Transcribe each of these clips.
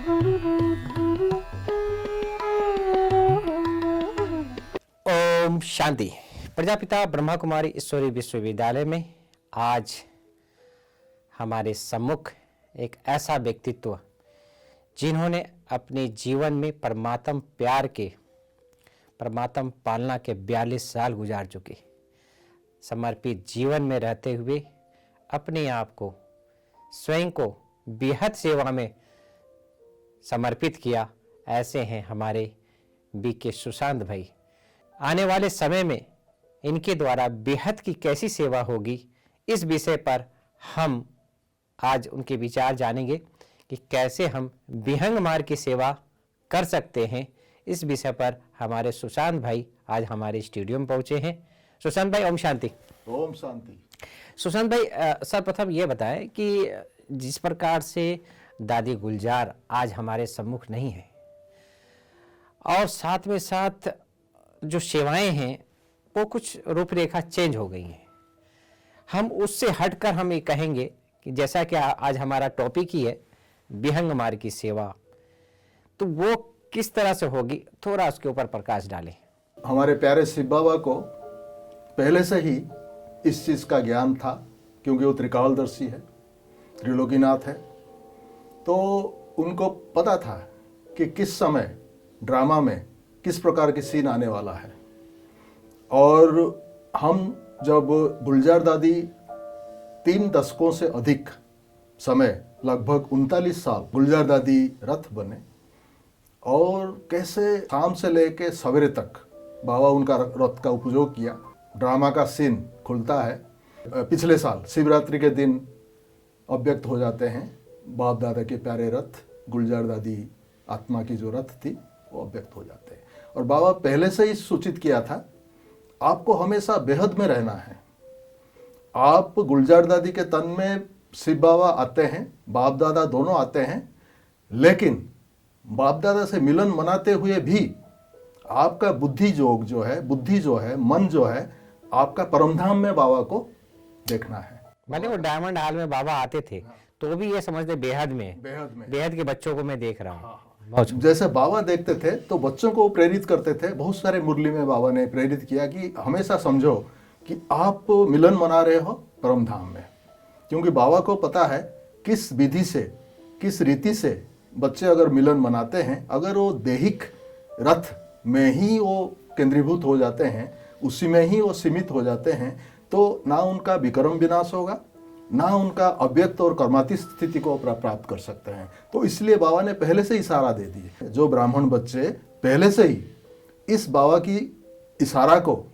ओम शांति। प्रजापिता ब्रह्मा कुमारी ईश्वरी विश्वविद्यालय में आज हमारे सम्मुख एक ऐसा व्यक्तित्व जिन्होंने अपने जीवन में परमात्म प्यार के, परमात्म पालना के 42 साल गुजार चुके, समर्पित जीवन में रहते हुए अपने आप को, स्वयं को बेहद सेवा में समर्पित किया। ऐसे हैं हमारे बीके सुशांत भाई। आने वाले समय में इनके द्वारा बेहद की कैसी सेवा होगी, इस विषय पर हम आज उनके विचार जानेंगे कि कैसे हम विहंग मार्ग की सेवा कर सकते हैं। इस विषय पर हमारे सुशांत भाई आज हमारे स्टूडियो में पहुंचे हैं। सुशांत भाई, ओम शांति। ओम शांति। सुशांत भाई, सर्वप्रथम ये बताएं कि जिस प्रकार से दादी गुलजार आज हमारे सम्मुख नहीं है और साथ में साथ जो सेवाएं हैं वो कुछ रूपरेखा चेंज हो गई हैं, हम उससे हटकर हम ये कहेंगे कि जैसा कि आज हमारा टॉपिक ही है विहंग मार्ग की सेवा, तो वो किस तरह से होगी, थोड़ा उसके ऊपर प्रकाश डालें। हमारे प्यारे शिव बाबा को पहले से ही इस चीज़ का ज्ञान था, क्योंकि वो त्रिकालदर्शी है, त्रिलोकीनाथ है। तो उनको पता था कि किस समय ड्रामा में किस प्रकार की सीन आने वाला है। और हम जब गुलजार दादी 3 दशकों से अधिक समय, लगभग 39 साल गुलजार दादी रथ बने, और कैसे शाम से लेके सवेरे तक बाबा उनका रथ का उपयोग किया। ड्रामा का सीन खुलता है, पिछले साल शिवरात्रि के दिन अव्यक्त हो जाते हैं बाप दादा के प्यारे रथ, गुलजार दादी आत्मा की जो रथ थी वो अव्यक्त हो जाते हैं। और बाबा पहले से ही सूचित किया था, आपको हमेशा बेहद में रहना है। आप गुलजार दादी के तन में शिव बाबा आते हैं, बाप दादा दोनों आते हैं, लेकिन बाप दादा से मिलन मनाते हुए भी आपका बुद्धि जो है, मन जो है, आपका परमधाम में बाबा को देखना है। मैंने वो डायमंड हॉल में बाबा आते थे तो भी ये समझते बेहद में, बेहद के बच्चों को मैं देख रहा हूँ। जैसे बाबा देखते थे तो बच्चों को प्रेरित करते थे। बहुत सारे मुरली में बाबा ने प्रेरित किया कि हमेशा समझो कि आप मिलन मना रहे हो परम धाम में, क्योंकि बाबा को पता है किस विधि से, किस रीति से बच्चे अगर मिलन मनाते हैं, अगर वो दैहिक रथ में ही वो केंद्रीभूत हो जाते हैं, उसी में ही वो सीमित हो जाते हैं, तो ना उनका विक्रम विनाश होगा, ना उनका अव्यक्त और कर्मातीत स्थिति को प्राप्त कर सकते हैं। तो इसलिए बाबा ने पहले से इशारा दे दिए। जो ब्राह्मण बच्चे पहले से ही इस बाबा की इशारा को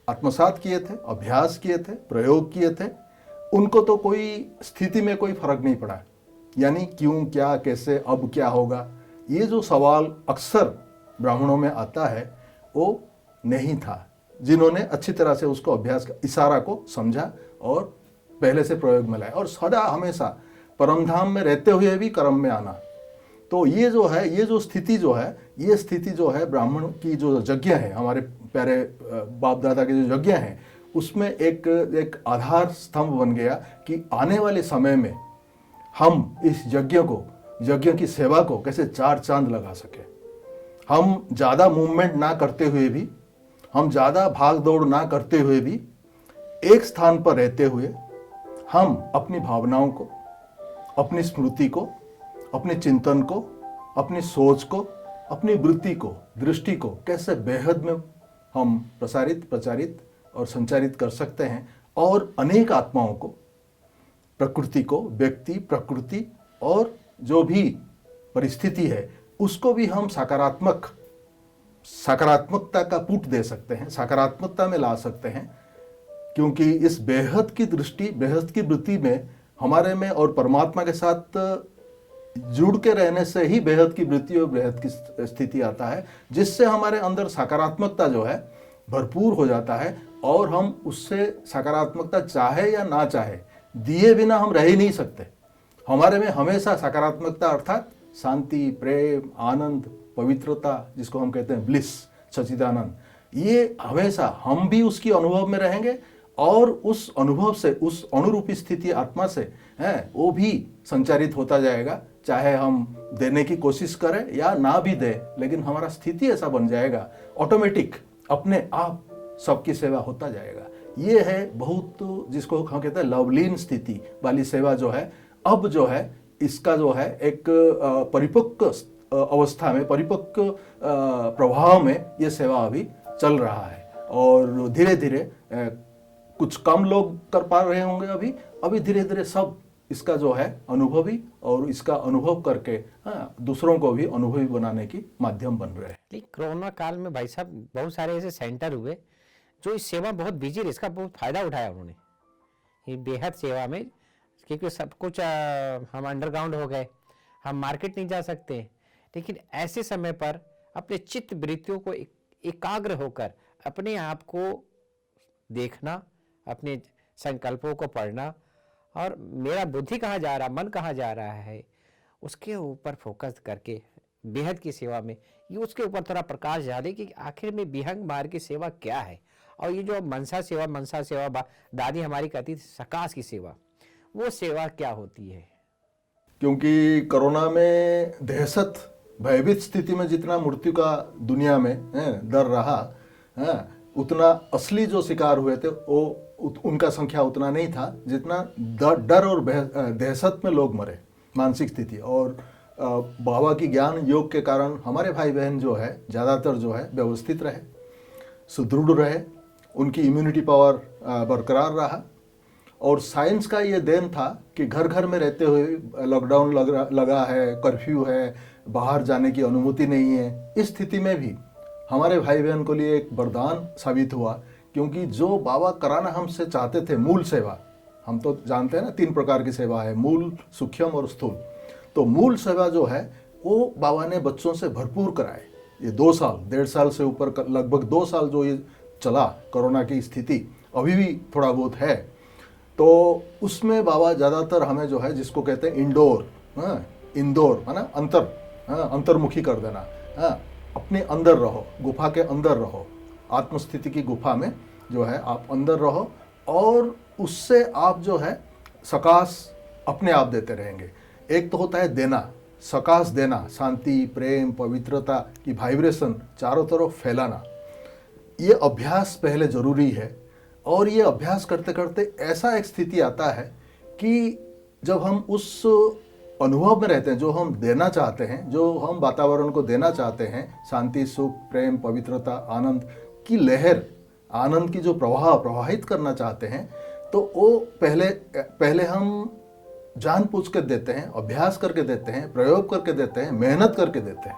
आत्मसात किए थे, अभ्यास किए थे, प्रयोग किए थे, उनको तो कोई स्थिति में कोई फर्क नहीं पड़ा। यानी क्यों, क्या, कैसे, अब क्या होगा, ये जो सवाल अक्सर ब्राह्मणों में आता है वो नहीं था। जिन्होंने अच्छी तरह से उसको अभ्यास, इशारा को समझा और पहले से प्रयोग में लाया, और सदा हमेशा परमधाम में रहते हुए भी कर्म में आना। तो ये जो है, ये जो स्थिति जो है ब्राह्मण की जो यज्ञ है, हमारे प्यारे बाप दादा के जो यज्ञ हैं, उसमें एक आधार स्तंभ बन गया कि आने वाले समय में हम इस यज्ञ की सेवा को कैसे 4 चांद लगा सके। हम ज़्यादा मूवमेंट ना करते हुए भी, हम ज़्यादा भाग दौड़ ना करते हुए भी, एक स्थान पर रहते हुए हम अपनी भावनाओं को, अपनी स्मृति को, अपने चिंतन को, अपनी सोच को, अपनी वृत्ति को, दृष्टि को कैसे बेहद में हम प्रचारित और संचारित कर सकते हैं, और अनेक आत्माओं को, प्रकृति को, व्यक्ति, प्रकृति और जो भी परिस्थिति है उसको भी हम सकारात्मकता का पुट दे सकते हैं, सकारात्मकता में ला सकते हैं। क्योंकि इस बेहद की दृष्टि, बेहद की वृत्ति में हमारे में और परमात्मा के साथ जुड़ के रहने से ही बेहद की वृत्ति और बेहद की स्थिति आता है, जिससे हमारे अंदर सकारात्मकता जो है भरपूर हो जाता है, और हम उससे सकारात्मकता चाहे या ना चाहे दिए बिना हम रह ही नहीं सकते। हमारे में हमेशा सकारात्मकता अर्थात शांति, प्रेम, आनंद, पवित्रता, जिसको हम कहते हैं ब्लिस, सच्चिदानंद, ये हमेशा हम भी उसकी अनुभव में रहेंगे, और उस अनुभव से, उस अनुरूपी स्थिति आत्मा से है वो भी संचारित होता जाएगा चाहे हम देने की कोशिश करें या ना भी दे, लेकिन हमारा स्थिति ऐसा बन जाएगा, ऑटोमेटिक अपने आप सबकी सेवा होता जाएगा। ये है बहुत, जिसको हम कहते हैं लवलीन स्थिति वाली सेवा जो है, अब जो है इसका जो है एक परिपक्व अवस्था में, परिपक्व प्रभाव में ये सेवा अभी चल रहा है। और धीरे धीरे कुछ कम लोग कर पा रहे होंगे अभी धीरे धीरे सब इसका जो है अनुभवी, और इसका अनुभव करके दूसरों को भी अनुभवी बनाने की माध्यम बन रहे हैं। लेकिन कोरोना काल में भाई साहब बहुत सारे ऐसे सेंटर हुए जो इस सेवा बहुत बिजी रहे, इसका बहुत फायदा उठाया उन्होंने ये बेहद सेवा में, क्योंकि सब कुछ हम अंडरग्राउंड हो गए, हम मार्केट नहीं जा सकते, लेकिन ऐसे समय पर अपने चित्त वृत्तियों को एकाग्र होकर अपने आप को देखना, अपने संकल्पों को पढ़ना, और मेरा बुद्धि कहाँ जा रहा, मन कहाँ जा रहा है, उसके ऊपर फोकस करके बेहद की सेवा में ये उसके ऊपर थोड़ा प्रकाश डाले कि आखिर में विहंग मार्ग की सेवा क्या है। और ये जो मनसा सेवा दादी हमारी कहती थी सकाश की सेवा, वो सेवा क्या होती है? क्योंकि कोरोना में दहशत भयभीत स्थिति में जितना मृत्यु का दुनिया में डर रहा, उतना असली जो शिकार हुए थे वो उनका संख्या उतना नहीं था जितना डर और दहशत में लोग मरे, मानसिक स्थिति। और बाबा की ज्ञान योग के कारण हमारे भाई बहन जो है ज़्यादातर जो है व्यवस्थित रहे, सुदृढ़ रहे, उनकी इम्यूनिटी पावर बरकरार रहा। और साइंस का ये देन था कि घर घर में रहते हुए लॉकडाउन लगा है, कर्फ्यू है, बाहर जाने की अनुमति नहीं है, इस स्थिति में भी हमारे भाई बहन को लिए एक वरदान साबित हुआ। क्योंकि जो बाबा कराना हमसे चाहते थे, मूल सेवा, हम तो जानते हैं ना 3 प्रकार की सेवा है, मूल, सूक्ष्म और स्थूल। तो मूल सेवा जो है वो बाबा ने बच्चों से भरपूर कराए। ये 2 साल, 1.5 साल से ऊपर, लगभग 2 साल जो ये चला कोरोना की स्थिति, अभी भी थोड़ा बहुत है, तो उसमें बाबा ज़्यादातर हमें जो है, जिसको कहते हैं इंडोर है ना, अंतर्मुखी कर देना, अपने अंदर रहो, गुफा के अंदर रहो, आत्मस्थिति की गुफा में जो है आप अंदर रहो, और उससे आप जो है सकाश अपने आप देते रहेंगे। एक तो होता है देना, सकाश देना, शांति, प्रेम, पवित्रता की वाइब्रेशन चारों तरफ फैलाना। ये अभ्यास पहले जरूरी है, और ये अभ्यास करते करते ऐसा एक स्थिति आता है कि जब हम उस अनुभव में रहते हैं जो हम देना चाहते हैं, जो हम वातावरण को देना चाहते हैं, शांति, सुख, प्रेम, पवित्रता, आनंद की लहर, आनंद की जो प्रवाहित करना चाहते हैं, तो वो पहले हम जानबूझ कर देते हैं, अभ्यास करके देते हैं, प्रयोग करके देते हैं, मेहनत करके देते हैं।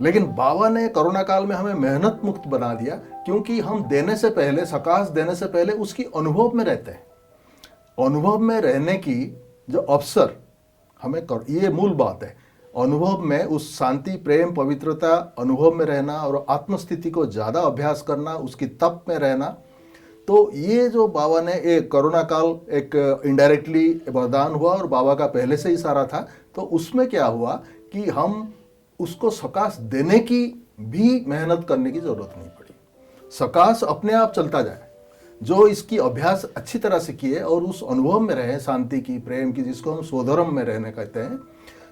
लेकिन बाबा ने कोरोना काल में हमें मेहनत मुक्त बना दिया, क्योंकि हम देने से पहले, सकाश देने से पहले उसकी अनुभव में रहते हैं। अनुभव में रहने की जो अवसर हमें ये मूल बात है, अनुभव में उस शांति, प्रेम, पवित्रता अनुभव में रहना और आत्मस्थिति को ज़्यादा अभ्यास करना, उसकी तप में रहना। तो ये जो बाबा ने एक कोरोना काल एक इनडायरेक्टली वरदान हुआ, और बाबा का पहले से ही इशारा था, तो उसमें क्या हुआ कि हम उसको सकाश देने की भी मेहनत करने की जरूरत नहीं पड़ी। सकाश अपने आप चलता जाए। जो इसकी अभ्यास अच्छी तरह से किए और उस अनुभव में रहे, शांति की, प्रेम की, जिसको हम स्वधर्म में रहने कहते हैं,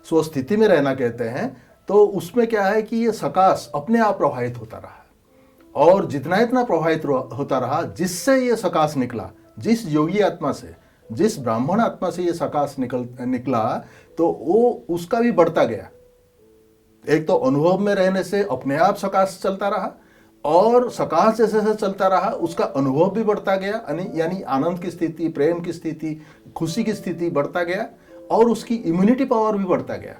स्वस्थिति में रहना कहते हैं, तो उसमें क्या है कि ये सकाश अपने आप प्रवाहित होता रहा, और जितना इतना प्रवाहित होता रहा, जिससे ये सकाश निकला, जिस योगी आत्मा से, जिस ब्राह्मण आत्मा से ये सकाश निकला, तो वो उसका भी बढ़ता गया। एक तो अनुभव में रहने से अपने आप सकाश चलता रहा, और सकाश जैसे जैसे चलता रहा उसका अनुभव भी बढ़ता गया, यानी आनंद की स्थिति, प्रेम की स्थिति, खुशी की स्थिति बढ़ता गया, और उसकी इम्यूनिटी पावर भी बढ़ता गया।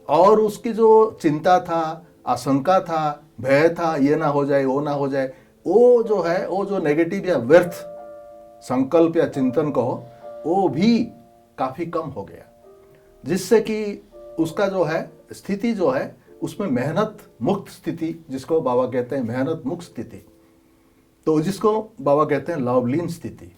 और उसकी जो चिंता था, आशंका था, भय था, ये ना हो जाए, वो ना हो जाए, वो जो है, वो जो नेगेटिव या व्यर्थ संकल्प या चिंतन कहो, वो भी काफी कम हो गया, जिससे कि उसका जो है स्थिति जो है उसमें मेहनत मुक्त स्थिति, जिसको बाबा कहते हैं मेहनत मुक्त स्थिति, तो जिसको बाबा कहते हैं लवलीन स्थिति।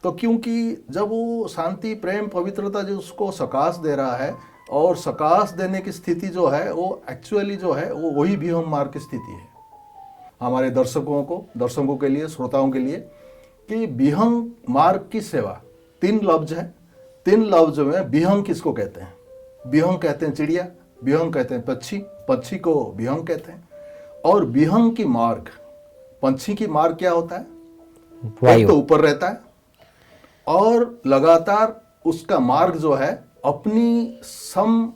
तो क्योंकि जब वो शांति, प्रेम, पवित्रता जो उसको सकाश दे रहा है, और सकाश देने की स्थिति जो है वो एक्चुअली जो है वो वही विहंग मार्ग की स्थिति है। हमारे दर्शकों के लिए, श्रोताओं के लिए, कि विहंग मार्ग की सेवा 3 लफ्ज है। 3 लफ्ज में विहंग किसको कहते हैं? विहंग कहते हैं चिड़िया, विहंग कहते हैं पक्षी, पक्षी को विहंग कहते हैं। और विहंग की मार्ग, पंछी की मार्ग क्या होता है? एक वायु। तो ऊपर रहता है और लगातार उसका मार्ग जो है अपनी सम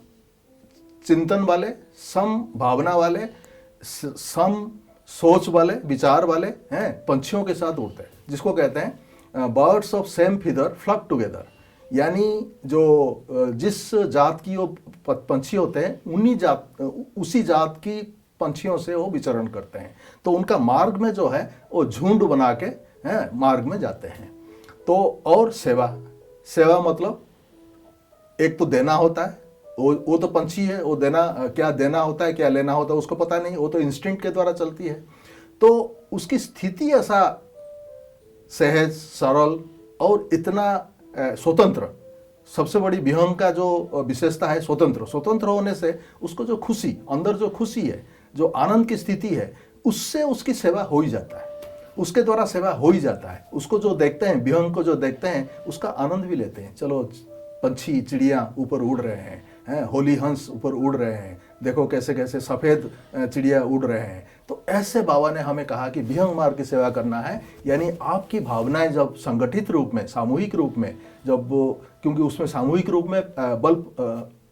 चिंतन वाले, सम भावना वाले, सम सोच वाले, विचार वाले हैं पंछियों के साथ उड़ते हैं, जिसको कहते हैं birds of same feather flock together. यानी जो जिस जात की वो पंछी होते हैं उसी जात की पंछियों से वो विचरण करते हैं। तो उनका मार्ग में जो है वो झुंड बना के मार्ग में जाते हैं। तो और सेवा, सेवा मतलब एक तो देना होता है, वो तो पंछी है, वो देना, क्या देना होता है क्या लेना होता है उसको पता नहीं, वो तो इंस्टिंक्ट के द्वारा चलती है। तो उसकी स्थिति ऐसा सहज, सरल और इतना स्वतंत्र, सबसे बड़ी विहंग का जो विशेषता है स्वतंत्र। स्वतंत्र होने से उसको जो खुशी, अंदर जो खुशी है, जो आनंद की स्थिति है, उससे उसकी सेवा हो ही जाता है, उसके द्वारा सेवा हो ही जाता है। उसको जो देखते हैं, विहंग को जो देखते हैं, उसका आनंद भी लेते हैं। चलो पंछी चिड़िया ऊपर उड़ रहे हैं, होली हंस ऊपर उड़ रहे हैं, देखो कैसे कैसे सफ़ेद चिड़िया उड़ रहे हैं। तो ऐसे बाबा ने हमें कहा कि विहंग मार्ग की सेवा करना है। यानी आपकी भावनाएं जब संगठित रूप में, सामूहिक रूप में, जब, क्योंकि उसमें सामूहिक रूप में बल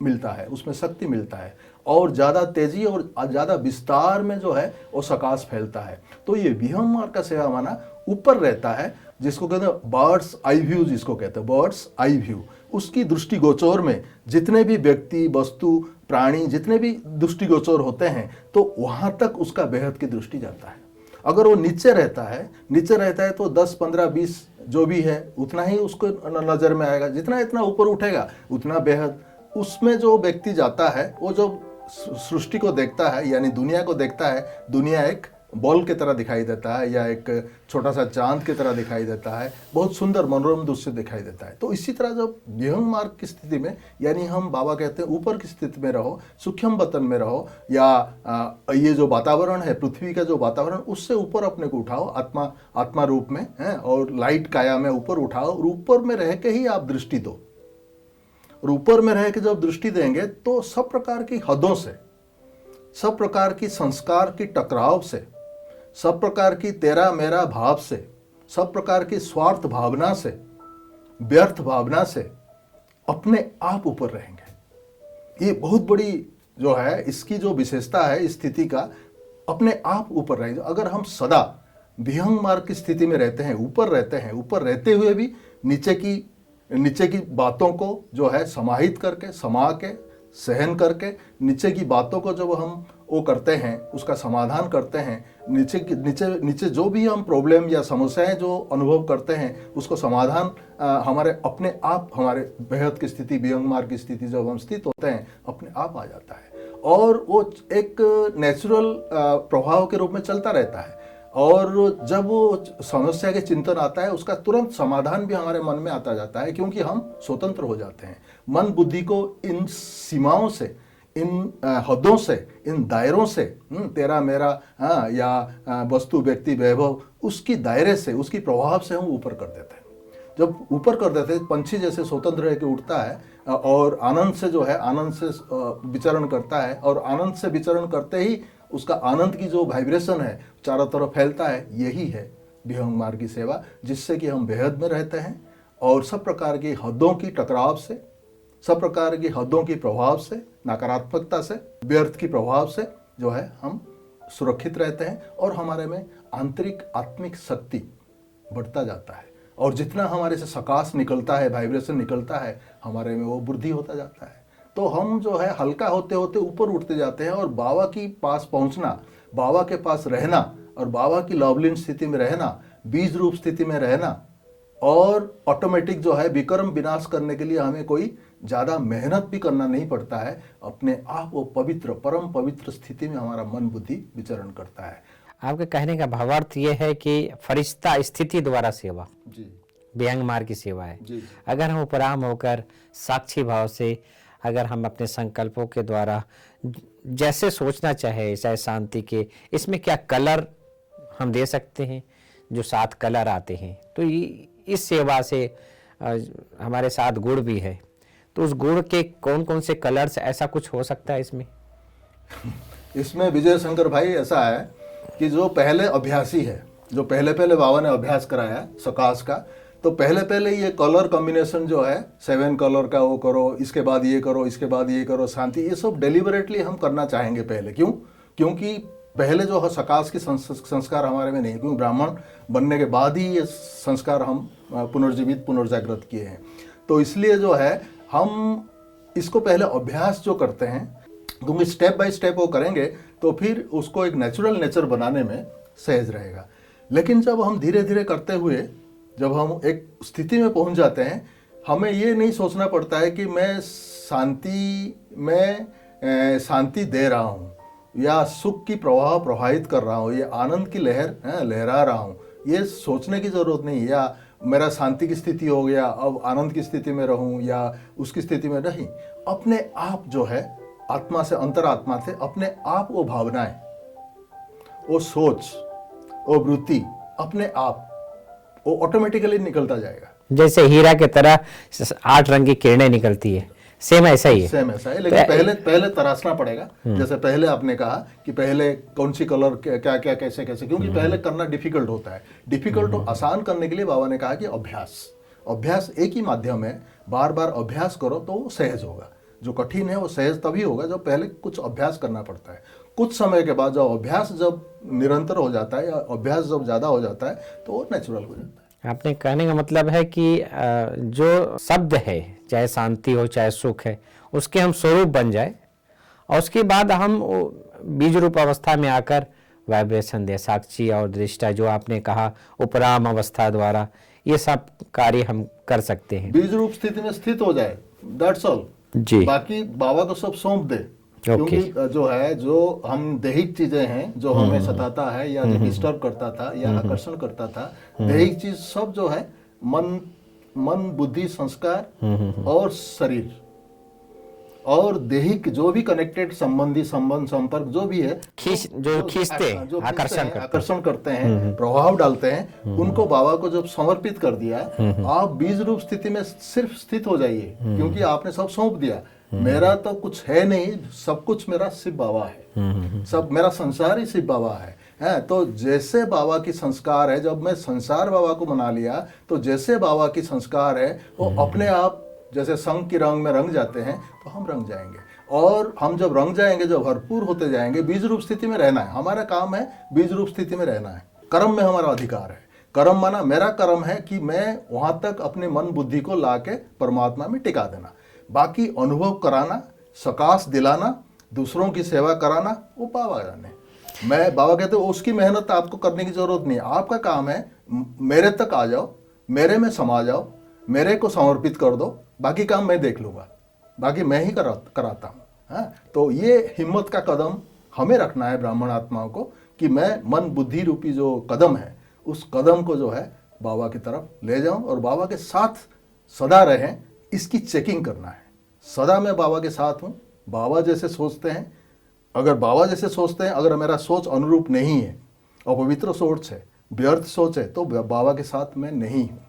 मिलता है, उसमें शक्ति मिलता है और ज़्यादा तेजी और ज़्यादा विस्तार में जो है वो सकाश फैलता है। तो ये विहंग मार्ग का सेवा माना ऊपर रहता है, जिसको कहते हैं बर्ड्स आई व्यू, जिसको कहते हैं बर्ड्स आई व्यू। उसकी दृष्टिगोचर में जितने भी व्यक्ति, वस्तु, प्राणी जितने भी दृष्टिगोचर होते हैं, तो वहां तक उसका बेहद की दृष्टि जाता है। अगर वो नीचे रहता है तो 10, 15, 20 जो भी है उतना ही उसको नजर में आएगा। जितना इतना ऊपर उठेगा उतना बेहद। उसमें जो व्यक्ति जाता है वो जो सृष्टि को देखता है, यानी दुनिया को देखता है, दुनिया एक बॉल की तरह दिखाई देता है या एक छोटा सा चांद की तरह दिखाई देता है, बहुत सुंदर मनोरम दृश्य दिखाई देता है। तो इसी तरह जब विहंग मार्ग की स्थिति में, यानी हम बाबा कहते हैं ऊपर की स्थिति में रहो, सूक्ष्म वतन में रहो, या ये जो वातावरण है, पृथ्वी का जो वातावरण, उससे ऊपर अपने को उठाओ, आत्मा रूप में है, और लाइट काया में ऊपर उठाओ, और ऊपर में रह के ही आप दृष्टि दो। और ऊपर में रह के जब दृष्टि देंगे तो सब प्रकार की हदों से, सब प्रकार की संस्कार की टकराव से, सब प्रकार की तेरा मेरा भाव से, सब प्रकार की स्वार्थ भावना से, व्यर्थ भावना से अपने आप ऊपर रहेंगे। ये बहुत बड़ी जो है इसकी जो विशेषता है स्थिति का, अपने आप ऊपर रहेंगे। अगर हम सदा विहंग मार्ग की स्थिति में रहते हैं, ऊपर रहते हैं, ऊपर रहते हुए भी नीचे की बातों को जो है समाहित करके, समा के, सहन करके, नीचे की बातों को जब हम वो करते हैं, उसका समाधान करते हैं, नीचे जो भी हम प्रॉब्लम या समस्याएं जो अनुभव करते हैं, उसको समाधान हमारे अपने आप, हमारे बेहद की स्थिति, विहंग मार्ग की स्थिति जब हम स्थित होते हैं, अपने आप आ जाता है और वो एक नेचुरल प्रभाव के रूप में चलता रहता है। और जब वो समस्या के चिंतन आता है, उसका तुरंत समाधान भी हमारे मन में आता जाता है, क्योंकि हम स्वतंत्र हो जाते हैं। मन बुद्धि को इन सीमाओं से, इन हदों से, इन दायरों से, तेरा मेरा या वस्तु, व्यक्ति, वैभव, उसकी दायरे से, उसकी प्रभाव से हम ऊपर कर देते हैं। जब ऊपर कर देते हैं, पंछी जैसे स्वतंत्र रह के उड़ता है और आनंद से जो है, आनंद से विचरण करता है, और आनंद से विचरण करते ही उसका आनंद की जो वाइब्रेशन है चारों तरफ फैलता है। यही है विहंग मार्ग की सेवा, जिससे कि हम बेहद में रहते हैं और सब प्रकार की हदों की टकराव से, सब प्रकार की हदों की प्रभाव से, नकारात्मकता से, व्यर्थ की प्रभाव से जो है हम सुरक्षित रहते हैं और हमारे में आंतरिक आत्मिक शक्ति बढ़ता जाता है। और जितना हमारे से सकाश निकलता है, वाइब्रेशन निकलता है, हमारे में वो वृद्धि होता जाता है। तो हम जो है हल्का होते होते ऊपर उठते जाते हैं और बाबा की पास पहुंचना, बाबा के पास रहना और बाबा की लवलीन स्थिति में रहना, बीज रूप स्थिति में रहना, और ऑटोमेटिक जो है विक्रम विनाश करने के लिए हमें कोई ज़्यादा मेहनत भी करना नहीं पड़ता है। अपने आप वो पवित्र, परम पवित्र स्थिति में हमारा मन बुद्धि विचरण करता है। आपके कहने का भावार्थ ये है कि फरिश्ता स्थिति द्वारा सेवा जी, विहंग मार्ग की सेवा है। जी, अगर हम उपराम होकर साक्षी भाव से, अगर हम अपने संकल्पों के द्वारा जैसे सोचना चाहे, चाहे शांति के, इसमें क्या कलर हम दे सकते हैं, जो 7 कलर आते हैं, तो इस सेवा से हमारे साथ गुण भी है। तो उस गुड़ के कौन कौन से कलर्स, ऐसा कुछ हो सकता है इसमें? इसमें विजय शंकर भाई ऐसा है कि जो पहले अभ्यासी है, जो पहले पहले बाबा ने अभ्यास कराया सकाश का, तो पहले पहले ये कलर कॉम्बिनेशन जो है 7 कलर का वो करो, इसके बाद ये करो, इसके बाद ये करो, शांति, ये सब डेलिबरेटली हम करना चाहेंगे पहले। क्यों? क्योंकि पहले जो है सकाश की संस्कार हमारे में नहीं, क्योंकि ब्राह्मण बनने के बाद ही ये संस्कार हम पुनर्जीवित पुनर्जागृत किए हैं। तो इसलिए जो है हम इसको पहले अभ्यास जो करते हैं, क्योंकि स्टेप बाय स्टेप वो करेंगे तो फिर उसको एक नेचुरल नेचर बनाने में सहज रहेगा। लेकिन जब हम धीरे धीरे करते हुए जब हम एक स्थिति में पहुंच जाते हैं, हमें ये नहीं सोचना पड़ता है कि मैं शांति दे रहा हूँ या सुख की प्रवाह प्रवाहित कर रहा हूँ, ये आनंद की लहर लहरा रहा हूँ, ये सोचने की ज़रूरत नहीं। या मेरा शांति की स्थिति हो गया, अब आनंद की स्थिति में रहूँ या उसकी स्थिति में नहीं। अपने आप जो है आत्मा से, अंतरात्मा से अपने आप वो भावनाएं, वो सोच, वो वृत्ति अपने आप वो ऑटोमेटिकली निकलता जाएगा। जैसे हीरा की तरह 8 रंग की किरणें निकलती है, सेम ऐसा ही है। सेम ऐसा है, लेकिन पहले तराशना पड़ेगा। जैसे पहले आपने कहा कि पहले कौन सी कलर क्या क्या कैसे कैसे, क्योंकि पहले करना डिफिकल्ट होता है। डिफिकल्ट को आसान करने के लिए बाबा ने कहा कि अभ्यास एक ही माध्यम है, बार बार अभ्यास करो तो वो सहज होगा। जो कठिन है वो सहज तभी होगा जब पहले कुछ अभ्यास करना पड़ता है। कुछ समय के बाद जब निरंतर हो जाता है या अभ्यास जब ज़्यादा हो जाता है तो वो नेचुरल हो जाता है। आपने कहने का मतलब है कि जो शब्द है, चाहे शांति हो चाहे सुख है, उसके हम स्वरूप बन जाए और उसके बाद हम बीज रूप अवस्था में आकर वाइब्रेशन दे, साक्षी और दृष्टा, जो आपने कहा उपराम अवस्था द्वारा, ये सब कार्य हम कर सकते हैं। बीज रूप स्थिति में स्थित हो जाए, दैट्स ऑल जी। बाकी बाबा को सब सौंप दे। क्योंकि जो हम दैहिक चीजें हैं, जो हमें सताता है या जो डिस्टर्ब करता था या आकर्षण करता था, दैहिक चीज सब जो है मन बुद्धि संस्कार और शरीर और दैहिक जो भी कनेक्टेड संबंध संपर्क जो भी है, आकर्षण करते हैं, प्रभाव डालते हैं, उनको बाबा को जब समर्पित कर दिया, आप बीज रूप स्थिति में सिर्फ स्थित हो जाइए। क्योंकि आपने सब सौंप दिया। मेरा तो कुछ है नहीं, सब कुछ मेरा शिव बाबा है, सब मेरा संसार ही शिव बाबा है। तो जैसे बाबा की संस्कार है, जब मैं संसार बाबा को मना लिया तो जैसे बाबा की संस्कार है वो अपने आप जैसे संग की रंग में रंग जाते हैं, तो हम रंग जाएंगे। और हम जब रंग जाएंगे, जब भरपूर होते जाएंगे, बीज रूप स्थिति में रहना है। हमारा काम है बीज रूप स्थिति में रहना है। कर्म में हमारा अधिकार है। कर्म माना मेरा कर्म है कि मैं वहां तक अपने मन बुद्धि को लाके परमात्मा में टिका देना। बाकी अनुभव कराना, सकाश दिलाना, दूसरों की सेवा कराना, वो बाबा जाने। मैं बाबा कहते हो उसकी मेहनत आपको करने की जरूरत नहीं है। आपका काम है मेरे तक आ जाओ, मेरे में समा जाओ, मेरे को समर्पित कर दो, बाकी काम मैं देख लूंगा, बाकी मैं ही कराता हूँ। तो ये हिम्मत का कदम हमें रखना है ब्राह्मण आत्माओं को कि मैं मन बुद्धि रूपी जो कदम है, उस कदम को जो है बाबा की तरफ ले जाऊं और बाबा के साथ सदा रहें, इसकी चेकिंग करना है। सदा मैं बाबा के साथ हूँ, बाबा जैसे सोचते हैं, अगर बाबा जैसे सोचते हैं, अगर मेरा सोच अनुरूप नहीं है, अपवित्र सोच है, व्यर्थ सोच है, तो बाबा के साथ मैं नहीं हूँ।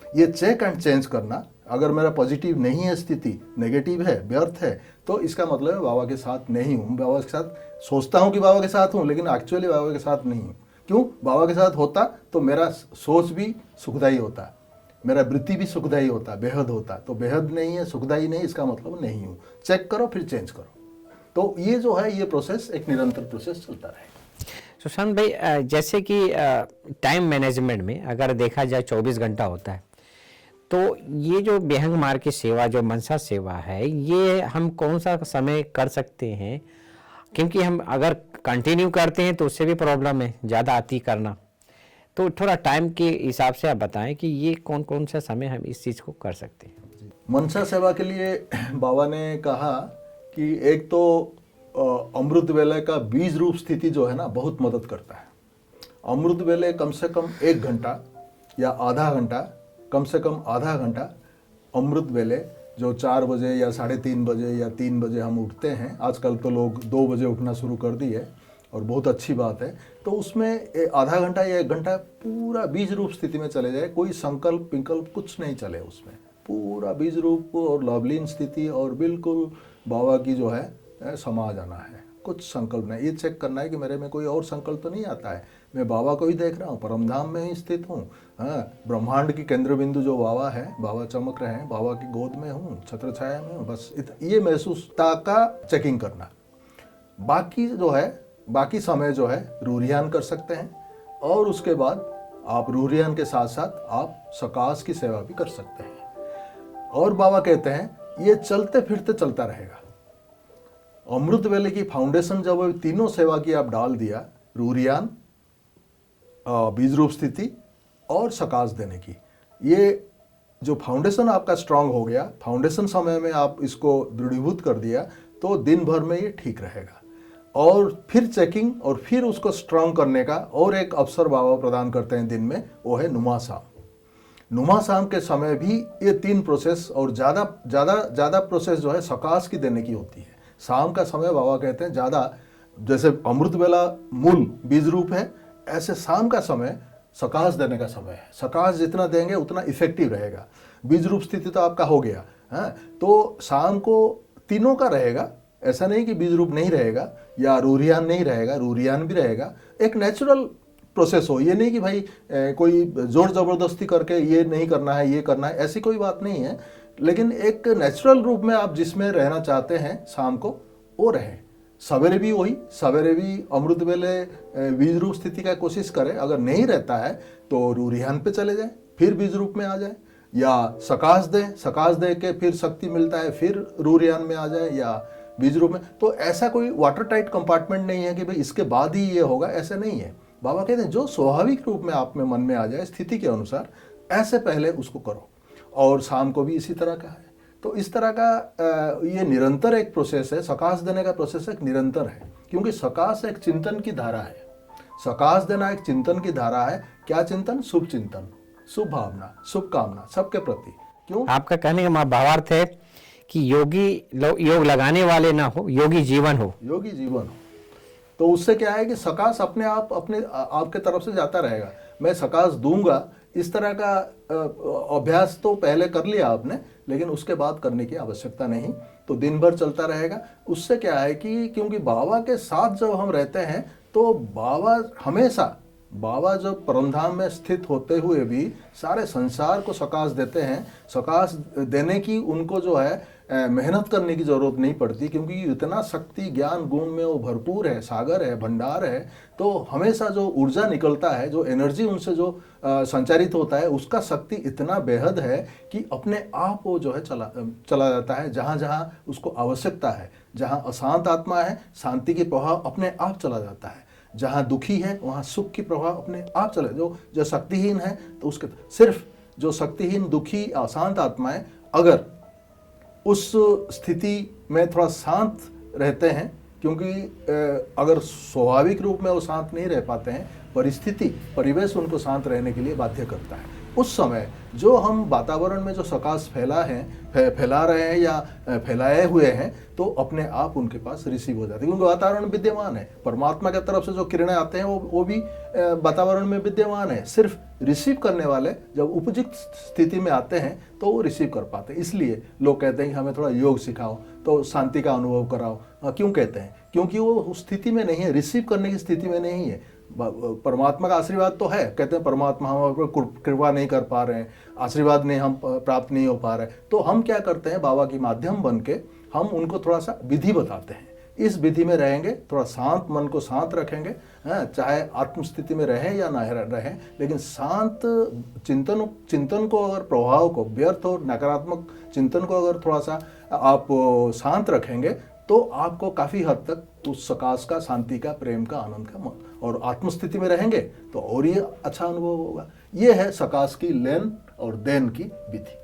ये चेक एंड चेंज करना, अगर मेरा पॉजिटिव नहीं है स्थिति, नेगेटिव है, व्यर्थ है, तो इसका मतलब है बाबा के साथ नहीं हूँ। बाबा के साथ सोचता हूँ कि बाबा के साथ हूँ, लेकिन एक्चुअली बाबा के साथ नहीं हूँ। क्यों? बाबा के साथ होता तो मेरा सोच भी सुखदायी होता, मेरा वृत्ति भी सुखदायी होता, बेहद होता। तो बेहद नहीं है, सुखदायी नहीं, इसका मतलब नहीं हूँ। चेक करो फिर चेंज करो। तो ये जो है, ये प्रोसेस एक निरंतर प्रोसेस चलता रहे। सुशांत भाई, जैसे कि टाइम मैनेजमेंट में अगर देखा जाए 24 घंटा होता है, तो ये जो विहंग मार्ग की सेवा, जो मनसा सेवा है, ये हम कौन सा समय कर सकते हैं? क्योंकि हम अगर कंटिन्यू करते हैं तो उससे भी प्रॉब्लम है, ज़्यादा आती करना। तो थोड़ा टाइम के हिसाब से आप बताएं कि ये कौन कौन सा समय हम इस चीज़ को कर सकते हैं। मनसा सेवा के लिए बाबा ने कहा कि एक तो अमृत वेले का बीज रूप स्थिति जो है ना, बहुत मदद करता है। अमृत वेले कम से कम 1 घंटा या आधा घंटा, कम से कम आधा घंटा अमृत वेले, जो 4 बजे या 3:30 बजे या 3 बजे हम उठते हैं। आजकल तो लोग 2 बजे उठना शुरू कर दिए और बहुत अच्छी बात है। तो उसमें आधा घंटा या 1 घंटा पूरा बीज रूप स्थिति में चले जाए, कोई संकल्प विकल्प कुछ नहीं चले उसमें, पूरा बीज रूप और लवलीन स्थिति और बिल्कुल बाबा की जो है समा जाना है। कुछ संकल्प नहीं, ये चेक करना है कि मेरे में कोई और संकल्प तो नहीं आता है, मैं बाबा को ही देख रहा हूँ, परमधाम में ही स्थित हूँ। हाँ, ब्रह्मांड की केंद्र बिंदु जो बाबा है, बाबा चमक रहे हैं, बाबा की गोद में हूँ, छत्र छाया में हूँ, बस ये महसूसता का चेकिंग करना। बाकी जो है, बाकी समय जो है रूरियान कर सकते हैं, और उसके बाद आप रूरियान के साथ साथ आप सकाश की सेवा भी कर सकते हैं। और बाबा कहते हैं ये चलते फिरते चलता रहेगा। अमृत वेले की फाउंडेशन जब तीनों सेवा की आप डाल दिया, रूरियान, बीज रूप स्थिति और सकाश देने की, ये जो फाउंडेशन आपका स्ट्रांग हो गया, फाउंडेशन समय में आप इसको दृढ़ीभूत कर दिया, तो दिन भर में ये ठीक रहेगा। और फिर चेकिंग और फिर उसको स्ट्रांग करने का और एक अवसर बाबा प्रदान करते हैं दिन में, वो है नुमा शाम। नुमा शाम के समय भी ये 3 प्रोसेस और ज़्यादा प्रोसेस जो है सकाश की देने की होती है। शाम का समय बाबा कहते हैं ज़्यादा, जैसे अमृत वेला मूल बीज रूप है, ऐसे शाम का समय सकाश देने का समय है। सकाश जितना देंगे उतना इफेक्टिव रहेगा। बीज रूप स्थिति तो आपका हो गया है, तो शाम को तीनों का रहेगा। ऐसा नहीं कि बीज रूप नहीं रहेगा या रूरियान नहीं रहेगा, रूरियान भी रहेगा। एक नेचुरल प्रोसेस हो, ये नहीं कि भाई कोई जोर जबरदस्ती करके ये नहीं करना है, ये करना है, ऐसी कोई बात नहीं है। लेकिन एक नेचुरल रूप में आप जिसमें रहना चाहते हैं शाम को, वो रहे। सवेरे भी वही, सवेरे भी अमृत वेले बीज रूप स्थिति का कोशिश करें। अगर नहीं रहता है तो रूरियान पे चले जाए, फिर बीज रूप में आ जाए, या सकाश दे के फिर शक्ति मिलता है, फिर रूरियान में आ जाए या बीज रूप में। तो ऐसा कोई वाटर टाइट कंपार्टमेंट नहीं है कि भाई इसके बाद ही ये होगा, ऐसे नहीं है। बाबा कहते हैं जो स्वाभाविक रूप में आप में मन में आ जाए स्थिति के अनुसार, ऐसे पहले उसको करो। और शाम को भी इसी तरह का है। तो इस तरह का ये निरंतर एक प्रोसेस है। सकाश देने का प्रोसेस एक निरंतर है, क्योंकि सकाश एक चिंतन की धारा है। सकाश देना एक चिंतन की धारा है। क्या चिंतन? शुभ चिंतन, शुभ भावना, शुभ कामना सबके प्रति। क्यों? आपका कहने का भावार्थ है कि योगी योग लगाने वाले ना हो, योगी जीवन हो। योगी जीवन हो, तो उससे क्या है कि सकाश अपने आप अपने आपके तरफ से जाता रहेगा। मैं सकाश दूंगा, इस तरह का अभ्यास तो पहले कर लिया आपने, लेकिन उसके बाद करने की आवश्यकता नहीं। तो दिन भर चलता रहेगा। उससे क्या है कि क्योंकि बाबा के साथ जब हम रहते हैं, तो बाबा हमेशा, बाबा जब परमधाम में स्थित होते हुए भी सारे संसार को सकाश देते हैं। सकाश देने की उनको जो है मेहनत करने की जरूरत नहीं पड़ती, क्योंकि इतना शक्ति ज्ञान गुण में वो भरपूर है, सागर है, भंडार है। तो हमेशा जो ऊर्जा निकलता है, जो एनर्जी उनसे जो संचारित होता है, उसका शक्ति इतना बेहद है कि अपने आप वो जो है चला जाता है जहाँ जहाँ उसको आवश्यकता है। जहाँ अशांत आत्मा है, शांति की प्रभाव अपने आप चला जाता है। जहाँ दुखी है, वहाँ सुख की प्रभाव अपने आप चले। जो शक्तिहीन है, तो उसके सिर्फ जो शक्तिहीन दुखी अशांत आत्माएं अगर उस स्थिति में थोड़ा शांत रहते हैं, क्योंकि अगर स्वाभाविक रूप में वो शांत नहीं रह पाते हैं, परिस्थिति परिवेश उनको शांत रहने के लिए बाध्य करता है। उस समय जो हम वातावरण में जो सकाश फैला रहे हैं या फैलाए हुए हैं, तो अपने आप उनके पास रिसीव हो जाते हैं, क्योंकि वातावरण विद्यमान है। परमात्मा की तरफ से जो किरणें आते हैं वो भी वातावरण में विद्यमान है। सिर्फ रिसीव करने वाले जब उपयुक्त स्थिति में आते हैं तो वो रिसीव कर पाते हैं। इसलिए लोग कहते हैं कि हमें थोड़ा योग सिखाओ, तो शांति का अनुभव कराओ। क्यों कहते हैं? क्योंकि वो उस स्थिति में नहीं है, रिसीव करने की स्थिति में नहीं है। परमात्मा का आशीर्वाद तो है, कहते हैं परमात्मा हम पर कृपा नहीं कर पा रहे हैं, आशीर्वाद नहीं हम प्राप्त नहीं हो पा रहे, तो हम क्या करते हैं, बाबा की माध्यम बन के हम उनको थोड़ा सा विधि बताते हैं। इस विधि में रहेंगे, थोड़ा शांत मन को शांत रखेंगे, चाहे आत्मस्थिति में रहें या ना रहें, लेकिन शांत चिंतन को अगर प्रभाव को, व्यर्थ और नकारात्मक चिंतन को अगर थोड़ा सा आप शांत रखेंगे, तो आपको काफ़ी हद तक उस सकाश का, शांति का, प्रेम का, आनंद का और आत्मस्थिति में रहेंगे तो और ये अच्छा अनुभव होगा। ये है सकाश की लेन और देन की विधि।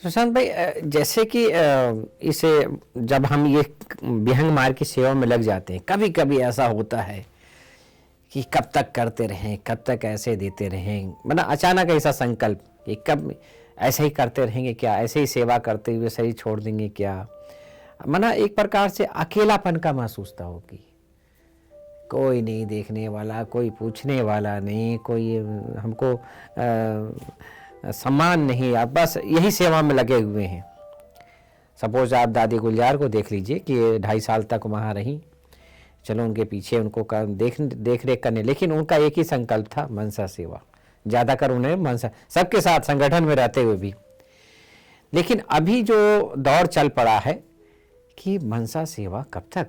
सुशांत भाई, जैसे कि इसे जब हम ये विहंग मार्ग की सेवा में लग जाते हैं, कभी कभी ऐसा होता है कि कब तक करते रहें, कब तक ऐसे देते रहें, मतलब अचानक ऐसा संकल्प कि कब ऐसे ही करते रहेंगे क्या, ऐसे ही सेवा करते हुए सही छोड़ देंगे क्या, मना एक प्रकार से अकेलापन का महसूस हो कि कोई नहीं देखने वाला, कोई पूछने वाला नहीं, कोई हमको सम्मान नहीं, आप बस यही सेवा में लगे हुए हैं। सपोज आप दादी गुलजार को देख लीजिए कि 2.5 साल तक वहाँ रही, चलो उनके पीछे उनको देख रेख करने, लेकिन उनका एक ही संकल्प था, मनसा सेवा। ज़्यादातर उन्हें मनसा, सबके साथ संगठन में रहते हुए भी। लेकिन अभी जो दौर चल पड़ा है कि मनसा सेवा कब तक,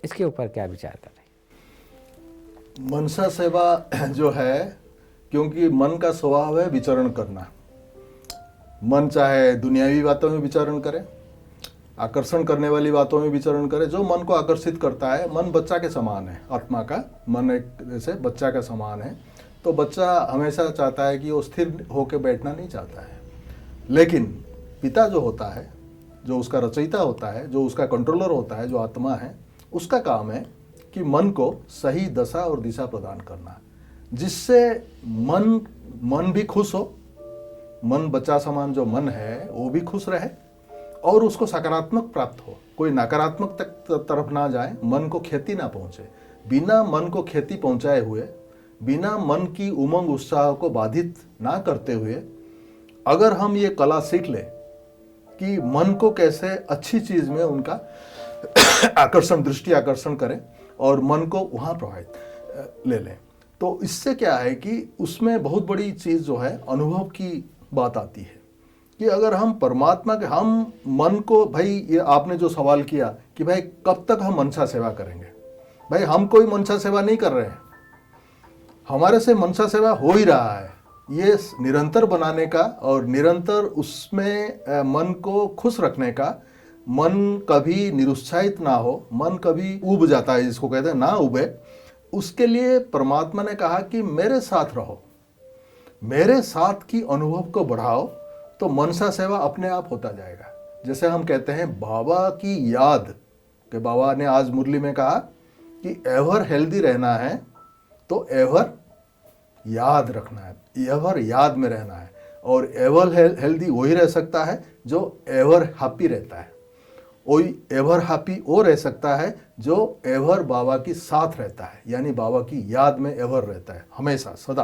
इसके ऊपर क्या विचार कर रहे हैं? मनसा सेवा जो है, क्योंकि मन का स्वभाव है विचरण करना। मन चाहे दुनियावी बातों में विचरण करे, आकर्षण करने वाली बातों में विचरण करे। जो मन को आकर्षित करता है, मन बच्चा के समान है, आत्मा का मन एक जैसे बच्चा का समान है। तो बच्चा हमेशा चाहता है कि वो स्थिर होकर बैठना नहीं चाहता है। लेकिन पिता जो होता है, जो उसका रचयिता होता है, जो उसका कंट्रोलर होता है, जो आत्मा है, उसका काम है कि मन को सही दशा और दिशा प्रदान करना, जिससे मन भी खुश हो, मन बच्चा समान जो मन है वो भी खुश रहे और उसको सकारात्मक प्राप्त हो, कोई नकारात्मक तरफ ना जाए, मन को क्षति ना पहुंचे। बिना मन को क्षति पहुंचाए हुए, बिना मन की उमंग उत्साह को बाधित ना करते हुए अगर हम ये कला सीख ले कि मन को कैसे अच्छी चीज में उनका आकर्षण, दृष्टि आकर्षण करें और मन को वहां प्रभावित ले लें, तो इससे क्या है कि उसमें बहुत बड़ी चीज जो है अनुभव की बात आती है कि अगर हम परमात्मा के, हम मन को, भाई ये आपने जो सवाल किया कि भाई कब तक हम मनसा सेवा करेंगे, भाई हम कोई मनसा सेवा नहीं कर रहे हैं, हमारे से मनसा सेवा हो ही रहा है। ये निरंतर बनाने का और निरंतर उसमें मन को खुश रखने का, मन कभी निरुत्साहित ना हो, मन कभी उब जाता है जिसको कहते हैं, ना उबे, उसके लिए परमात्मा ने कहा कि मेरे साथ रहो, मेरे साथ की अनुभव को बढ़ाओ, तो मनसा सेवा अपने आप होता जाएगा। जैसे हम कहते हैं बाबा की याद, कि बाबा ने आज मुरली में कहा कि एवर हेल्दी रहना है तो एवर याद रखना है, एवर याद में रहना है। और एवर हेल्दी वही रह सकता है जो एवर हैप्पी रहता है, वही एवर हैप्पी वो रह सकता है जो एवर बाबा की साथ रहता है, यानी बाबा की याद में एवर रहता है, हमेशा सदा।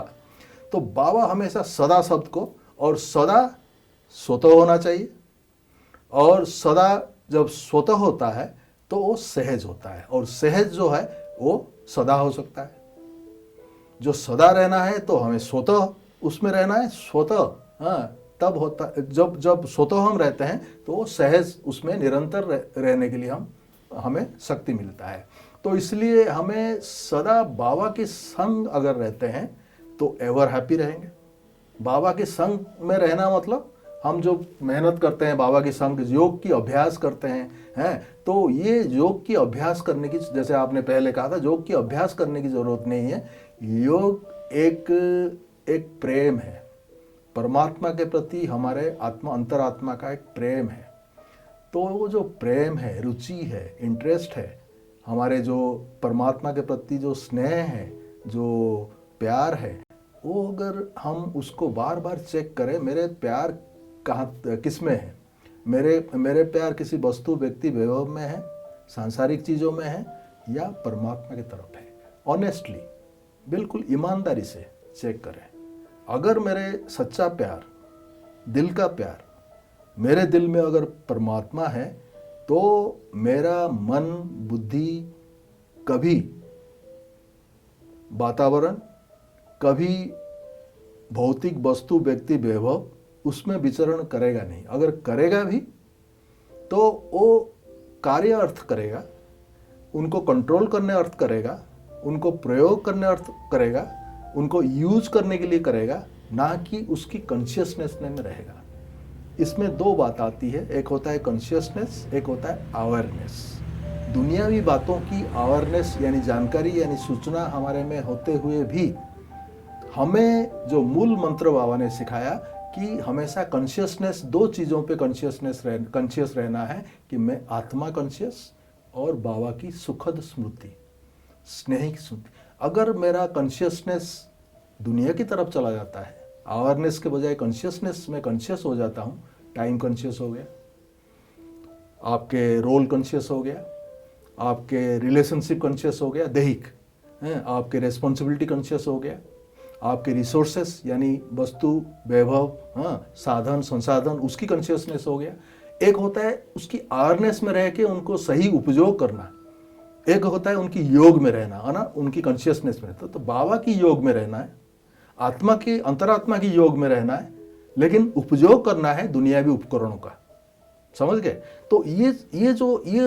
तो बाबा हमेशा सदा शब्द को, और सदा स्वतः होना चाहिए, और सदा जब स्वतः होता है तो वो सहज होता है, और सहज जो है वो सदा हो सकता है। जो सदा रहना है तो हमें स्वतः उसमें रहना है, स्वतः, हाँ, तब होता, जब स्वतः हम रहते हैं तो वो सहज उसमें निरंतर रहने के लिए हमें शक्ति मिलता है। तो इसलिए हमें सदा बाबा के संग अगर रहते हैं तो एवर हैप्पी रहेंगे। बाबा के संग में रहना मतलब हम जो मेहनत करते हैं बाबा के संग, योग की अभ्यास करते हैं, तो ये योग की अभ्यास करने की, जैसे आपने पहले कहा था, योग की अभ्यास करने की जरूरत नहीं है। योग एक प्रेम है, परमात्मा के प्रति हमारे अंतरात्मा का एक प्रेम है। तो वो जो प्रेम है, रुचि है, इंटरेस्ट है, हमारे जो परमात्मा के प्रति जो स्नेह है, जो प्यार है, वो अगर हम उसको बार बार चेक करें, मेरे प्यार कहाँ किस में है, मेरे प्यार किसी वस्तु, व्यक्ति, वैभव में है, सांसारिक चीज़ों में है, या परमात्मा की तरफ है। ऑनेस्टली, बिल्कुल ईमानदारी से चेक करें। अगर मेरे सच्चा प्यार, दिल का प्यार, मेरे दिल में अगर परमात्मा है, तो मेरा मन, बुद्धि कभी वातावरण, कभी भौतिक वस्तु, व्यक्ति, वैभव उसमें विचरण करेगा नहीं। अगर करेगा भी तो वो कार्य अर्थ करेगा, उनको कंट्रोल करने अर्थ करेगा, उनको प्रयोग करने अर्थ करेगा, उनको यूज करने के लिए करेगा, ना कि उसकी कॉन्शियसनेस में रहेगा। इसमें दो बात आती है, एक होता है कॉन्शियसनेस, एक होता है अवेयरनेस। दुनियावी बातों की अवेयरनेस यानी जानकारी, यानी सूचना हमारे में होते हुए भी हमें जो मूल मंत्र बाबा ने सिखाया कि हमेशा कॉन्शियसनेस, दो चीज़ों पे कॉन्शियस रहना है, कि मैं आत्मा कॉन्शियस और बाबा की सुखद स्मृति, स्नेह की स्मृति। अगर मेरा कॉन्शियसनेस दुनिया की तरफ चला जाता है, अवेयरनेस के बजाय कॉन्शियसनेस में कॉन्शियस हो जाता हूँ, टाइम कॉन्शियस हो गया, आपके रोल कॉन्शियस हो गया, आपके रिलेशनशिप कॉन्शियस हो गया, दैहिक, आपके रेस्पॉन्सिबिलिटी कॉन्शियस हो गया, आपके रिसोर्सेस यानी वस्तु वैभव, हाँ, साधन संसाधन, उसकी कॉन्शियसनेस हो गया। एक होता है उसकी अवेयरनेस में रह के उनको सही उपयोग करना, एक होता है उनकी योग में रहना, है ना, उनकी कॉन्शियसनेस में। तो बाबा की योग में रहना है, आत्मा की, अंतरात्मा की योग में रहना है, लेकिन उपयोग करना है दुनियावी उपकरणों का। समझ गए? तो ये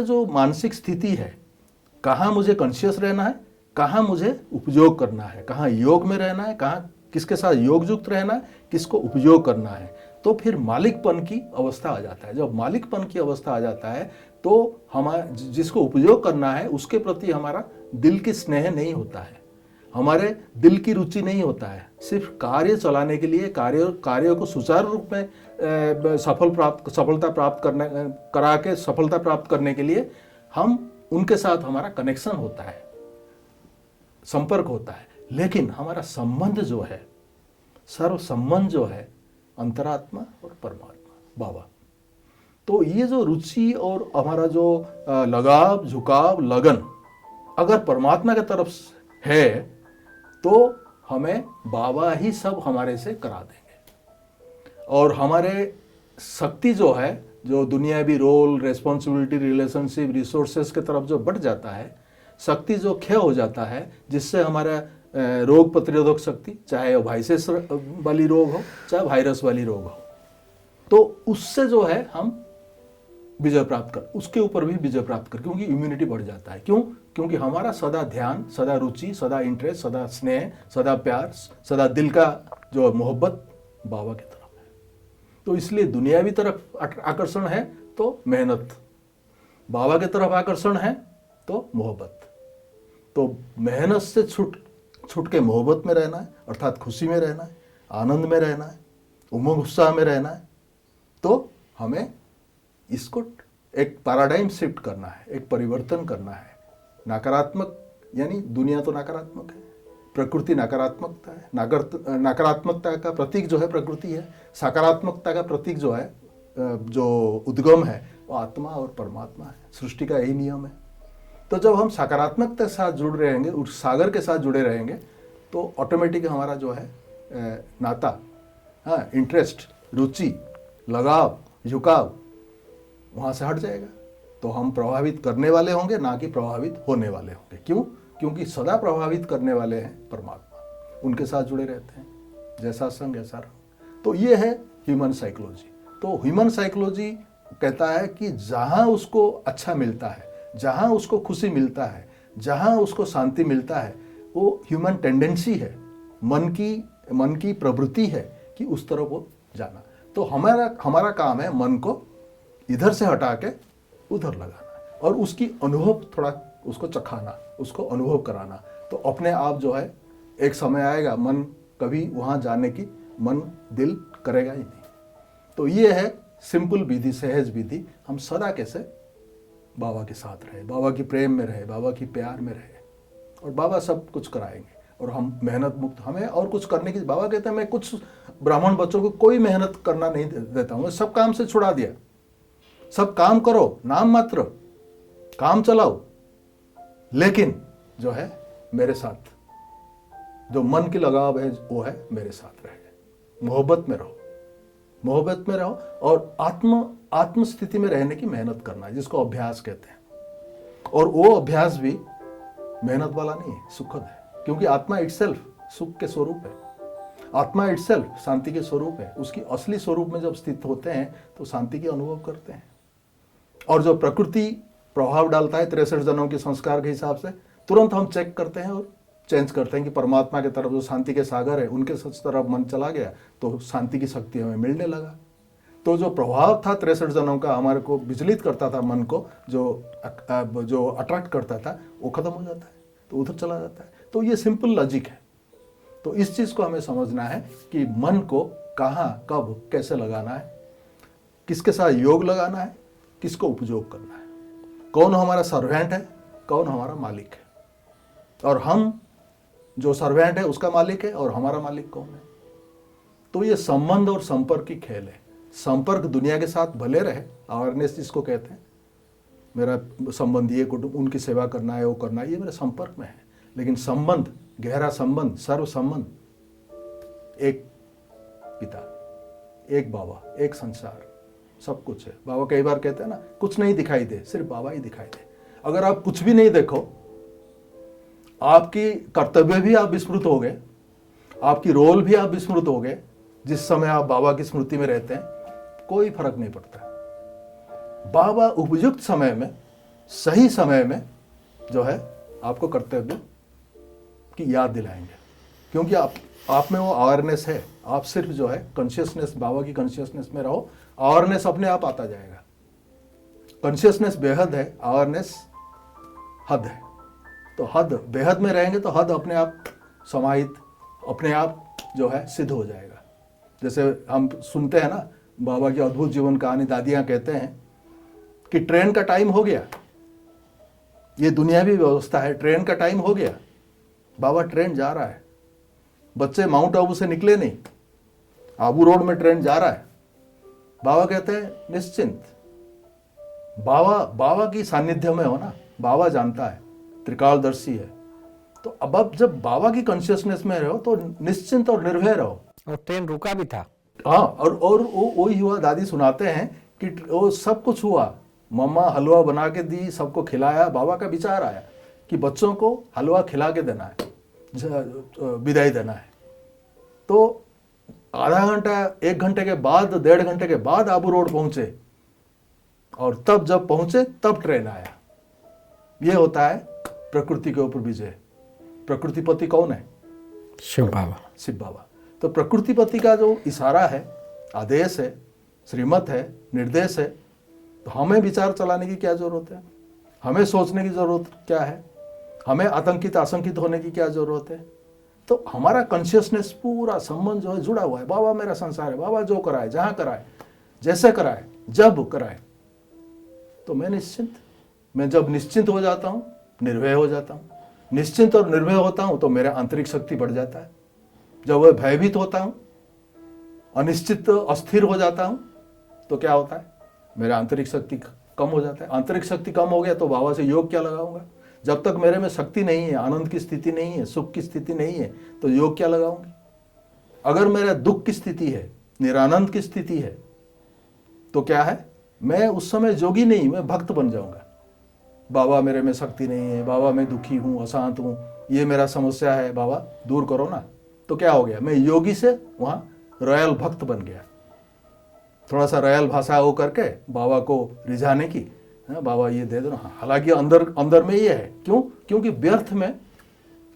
जो मानसिक स्थिति है, कहाँ मुझे कॉन्शियस रहना है, कहाँ मुझे उपयोग करना है, कहाँ योग में रहना है, कहाँ किसके साथ योग युक्त रहना है, किसको उपयोग करना है, तो फिर मालिकपन की अवस्था आ जाता है। जब मालिकपन की अवस्था आ जाता है तो हमारा जिसको उपयोग करना है उसके प्रति हमारा दिल की स्नेह नहीं होता है, हमारे दिल की रुचि नहीं होता है। सिर्फ कार्य चलाने के लिए, कार्य को सुचारू रूप में सफलता प्राप्त करने के लिए हम उनके साथ हमारा कनेक्शन होता है, संपर्क होता है। लेकिन हमारा संबंध जो है, सर्व संबंध जो है अंतरात्मा और परमात्मा, बाबा। तो ये जो रुचि और हमारा जो लगाव, झुकाव, लगन अगर परमात्मा की तरफ है तो हमें बाबा ही सब हमारे से करा देंगे। और हमारे शक्ति जो है, जो दुनियावी रोल, रेस्पॉन्सिबिलिटी, रिलेशनशिप, रिसोर्सेस की तरफ जो बढ़ जाता है, शक्ति जो क्षय हो जाता है, जिससे हमारा रोग प्रतिरोधक शक्ति, चाहे वायरस वाली रोग हो चाहे वायरस वाली रोग हो, तो उससे जो है हम विजय प्राप्त कर, उसके ऊपर भी विजय प्राप्त कर, क्योंकि इम्यूनिटी बढ़ जाता है। क्यों? क्योंकि हमारा सदा ध्यान, सदा रुचि, सदा इंटरेस्ट, सदा स्नेह, सदा प्यार, सदा दिल का जो मोहब्बत बाबा की तरफ है। तो इसलिए दुनियावी तरफ आकर्षण है तो मेहनत, बाबा की तरफ आकर्षण है तो मोहब्बत। तो मेहनत से छूट के मोहब्बत में रहना है, अर्थात खुशी में रहना है, आनंद में रहना है, उमंग उत्साह में रहना है। तो हमें इसको एक पैराडाइम शिफ्ट करना है, एक परिवर्तन करना है। नकारात्मक यानी दुनिया तो नकारात्मक है, प्रकृति नकारात्मकता है, नकारात्मकता का प्रतीक जो है प्रकृति है, सकारात्मकता का प्रतीक जो है, जो उद्गम है, वो आत्मा और परमात्मा है। सृष्टि का यही नियम है। तो जब हम सकारात्मकता के साथ जुड़ रहेंगे, उस सागर के साथ जुड़े रहेंगे, तो ऑटोमेटिक हमारा जो है नाता, हाँ, इंटरेस्ट, रुचि, लगाव, झुकाव वहाँ से हट जाएगा। तो हम प्रभावित करने वाले होंगे, ना कि प्रभावित होने वाले होंगे। क्यों? क्योंकि सदा प्रभावित करने वाले हैं परमात्मा, उनके साथ जुड़े रहते हैं, जैसा संग ऐसा रंग। तो ये है ह्यूमन साइकोलॉजी। तो ह्यूमन साइकोलॉजी कहता है कि जहाँ उसको अच्छा मिलता है, जहाँ उसको खुशी मिलता है, जहाँ उसको शांति मिलता है, वो ह्यूमन टेंडेंसी है, मन की प्रवृत्ति है कि उस तरफ वो जाना। तो हमारा काम है मन को इधर से हटा के उधर लगाना और उसकी अनुभव थोड़ा उसको चखाना, उसको अनुभव कराना। तो अपने आप जो है एक समय आएगा, मन कभी वहाँ जाने की मन दिल करेगा ही नहीं। तो ये है सिंपल विधि, सहज विधि। हम सदा कैसे बाबा के साथ रहे, बाबा की प्रेम में रहे, बाबा की प्यार में रहे, और बाबा सब कुछ कराएंगे और हम मेहनत मुक्त। हमें और कुछ करने की, बाबा कहते हैं मैं कुछ ब्राह्मण बच्चों को कोई मेहनत करना नहीं देता हूँ, सब काम से छुड़ा दिया। सब काम करो, नाम मात्र काम चलाओ, लेकिन जो है मेरे साथ, जो मन की लगाव है वो है मेरे साथ रहे, मोहब्बत में रहो, मोहब्बत में रहो। और आत्म स्थिति में रहने की मेहनत करना है, जिसको अभ्यास कहते हैं। और वो अभ्यास भी मेहनत वाला नहीं है, सुखद है, क्योंकि आत्मा इटसेल्फ सुख के स्वरूप है, आत्मा इटसेल्फ शांति के स्वरूप है। उसकी असली स्वरूप में जब स्थित होते हैं तो शांति की अनुभव करते हैं। और जो प्रकृति प्रभाव डालता है 63 जन्मों के संस्कार के हिसाब से, तुरंत हम चेक करते हैं और चेंज करते हैं कि परमात्मा की तरफ, जो शांति के सागर है, उनके तरफ मन चला गया तो शांति की शक्ति हमें मिलने लगा। तो जो प्रभाव था 63 जन्मों का, हमारे को विचलित करता था, मन को जो अट्रैक्ट करता था, वो खत्म हो जाता है, तो उधर चला जाता है। तो ये सिंपल लॉजिक है। तो इस चीज़ को हमें समझना है कि मन को कहाँ, कब, कैसे लगाना है, किसके साथ योग लगाना है, किसको उपयोग करना है, कौन हमारा सर्वेंट है, कौन हमारा मालिक है, और हम जो सर्वेंट है उसका मालिक है और हमारा मालिक कौन है। तो ये संबंध और संपर्क की खेल है। संपर्क दुनिया के साथ भले रहे, अवेयरनेस जिसको कहते हैं, मेरा संबंध ये कुटुंब, उनकी सेवा करना है, वो करना है, ये मेरे संपर्क में है। लेकिन संबंध, गहरा संबंध, सर्व संबंध, एक पिता, एक बाबा, एक संसार, सब कुछ है। बाबा कई बार कहते हैं ना, कुछ नहीं दिखाई दे, सिर्फ बाबा ही दिखाई दे। अगर आप कुछ भी नहीं देखो, आपकी कर्तव्य भी आप विस्मृत हो गए, आपकी रोल भी आप विस्मृत हो गए, जिस समय आप बाबा की स्मृति में रहते हैं, कोई फर्क नहीं पड़ता। बाबा उपयुक्त समय में, सही समय में जो है आपको कर्तव्य की याद दिलाएंगे, क्योंकि आप में वो अवेयरनेस है। आप सिर्फ जो है कॉन्शियसनेस, बाबा की कॉन्शियसनेस में रहो, अवेयरनेस अपने आप आता जाएगा। कॉन्शियसनेस बेहद है, अवेयरनेस हद है। तो हद, बेहद में रहेंगे तो हद अपने आप समाहित, अपने आप जो है सिद्ध हो जाएगा। जैसे हम सुनते हैं ना, बाबा की अद्भुत जीवन कहानी, दादियाँ कहते हैं कि ट्रेन का टाइम हो गया, ये दुनियावी व्यवस्था है, ट्रेन का टाइम हो गया। बाबा ट्रेन जा रहा है, बच्चे माउंट आबू से निकले नहीं, आबू रोड में ट्रेन जा रहा है। बाबा कहते हैं निश्चिंत। बाबा की सानिध्य में हो ना, बाबा जानता है, त्रिकालदर्शी है। तो अब जब बाबा की कॉन्शियसनेस में रहो तो निश्चिंत और निर्भय रहो। और ट्रेन रुका भी था। हाँ, और वो ही हुआ। दादी सुनाते हैं कि वो सब कुछ हुआ, मम्मा हलवा बना के दी, सबको खिलाया। बाबा का विचार आया कि बच्चों को हलवा खिला के देना है, विदाई देना है। तो आधा घंटा, 1 घंटे के बाद, 1.5 घंटे के बाद आबू रोड पहुंचे, और तब जब पहुंचे तब ट्रेन आया। ये होता है प्रकृति के ऊपर विजय। प्रकृतिपति कौन है? शिव बाबा। शिव बाबा। तो प्रकृतिपति का जो इशारा है, आदेश है, श्रीमत है, निर्देश है, तो हमें विचार चलाने की क्या जरूरत है? हमें सोचने की जरूरत क्या है? हमें आतंकित आशंकित होने की क्या जरूरत है? तो हमारा कॉन्शियसनेस, पूरा संबंध जो है जुड़ा हुआ है। बाबा मेरा संसार है, बाबा जो कराए, जहां कराए, जैसे कराए, जब कराए, तो मैं निश्चिंत। मैं जब निश्चिंत हो जाता हूं, निर्भय हो जाता हूं। निश्चिंत और निर्भय होता हूं तो मेरा आंतरिक शक्ति बढ़ जाता है। जब वह भयभीत होता हूं, अनिश्चित, अस्थिर हो जाता हूं, तो क्या होता है? मेरा आंतरिक शक्ति कम हो जाता है। आंतरिक शक्ति कम हो गया तो बाबा से योग क्या लगाऊंगा? जब तक मेरे में शक्ति नहीं है, आनंद की स्थिति नहीं है, सुख की स्थिति नहीं है, तो योग क्या लगाऊंगी? अगर मेरा दुख की स्थिति है, निरानंद की स्थिति है, तो क्या है? मैं उस समय जोगी नहीं, मैं भक्त बन जाऊंगा। बाबा मेरे में शक्ति नहीं है, बाबा मैं दुखी हूँ, अशांत हूँ, ये मेरा समस्या है, बाबा दूर करो ना। तो क्या हो गया? मैं योगी से वहाँ रॉयल भक्त बन गया। थोड़ा सा रॉयल भाषा हो करके बाबा को रिझाने की, बाबा ये दे दो ना। हालांकि अंदर में ये है। क्यों? क्योंकि व्यर्थ में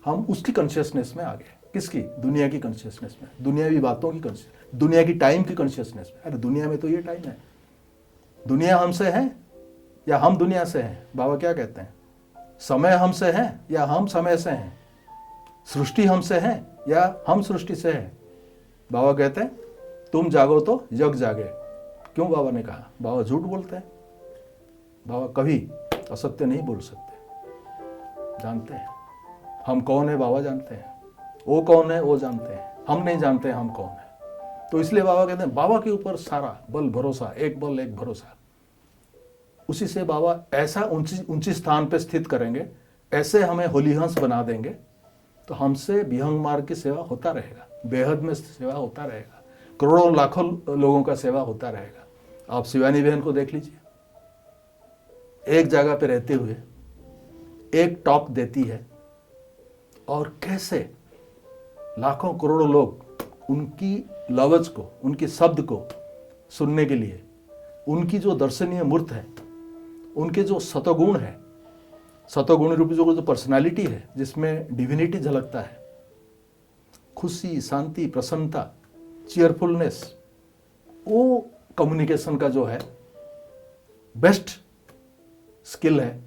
हम उसकी कॉन्शियसनेस में आ गए। किसकी? दुनिया की कॉन्शियसनेस में, दुनियावी बातों की कॉन्शियसनेस, दुनिया की टाइम की कॉन्शियसनेस में। अरे दुनिया में तो ये टाइम है, दुनिया हमसे है या हम दुनिया से हैं? बाबा क्या कहते हैं? समय हमसे है या हम समय से हैं? सृष्टि हमसे है या हम सृष्टि से हैं? बाबा कहते हैं तुम जागो तो जग जागे। क्यों बाबा ने कहा? बाबा झूठ बोलते हैं, बाबा कभी असत्य नहीं बोल सकते। जानते हैं हम कौन है, बाबा जानते हैं। वो कौन है वो जानते हैं, हम नहीं जानते हम कौन है। तो इसलिए बाबा कहते हैं बाबा के ऊपर सारा बल भरोसा, एक बल एक भरोसा। उसी से बाबा ऐसा ऊंची स्थान पे स्थित करेंगे, ऐसे हमें होलीहंस बना देंगे, तो हमसे विहंग मार्ग की सेवा होता रहेगा, बेहद में सेवा होता रहेगा, करोड़ों लाखों लोगों का सेवा होता रहेगा। आप शिवानी बहन को देख लीजिए, एक जगह पे रहते हुए एक टॉक देती है, और कैसे लाखों करोड़ों लोग उनकी लवज को, उनके शब्द को सुनने के लिए, उनकी जो दर्शनीय मूर्त है, उनके जो सतोगुण है, सतोगुण रूपी जो पर्सनालिटी है, जिसमें डिविनिटी झलकता है, खुशी, शांति, प्रसन्नता, चीयरफुलनेस, वो कम्युनिकेशन का जो है बेस्ट स्किल है,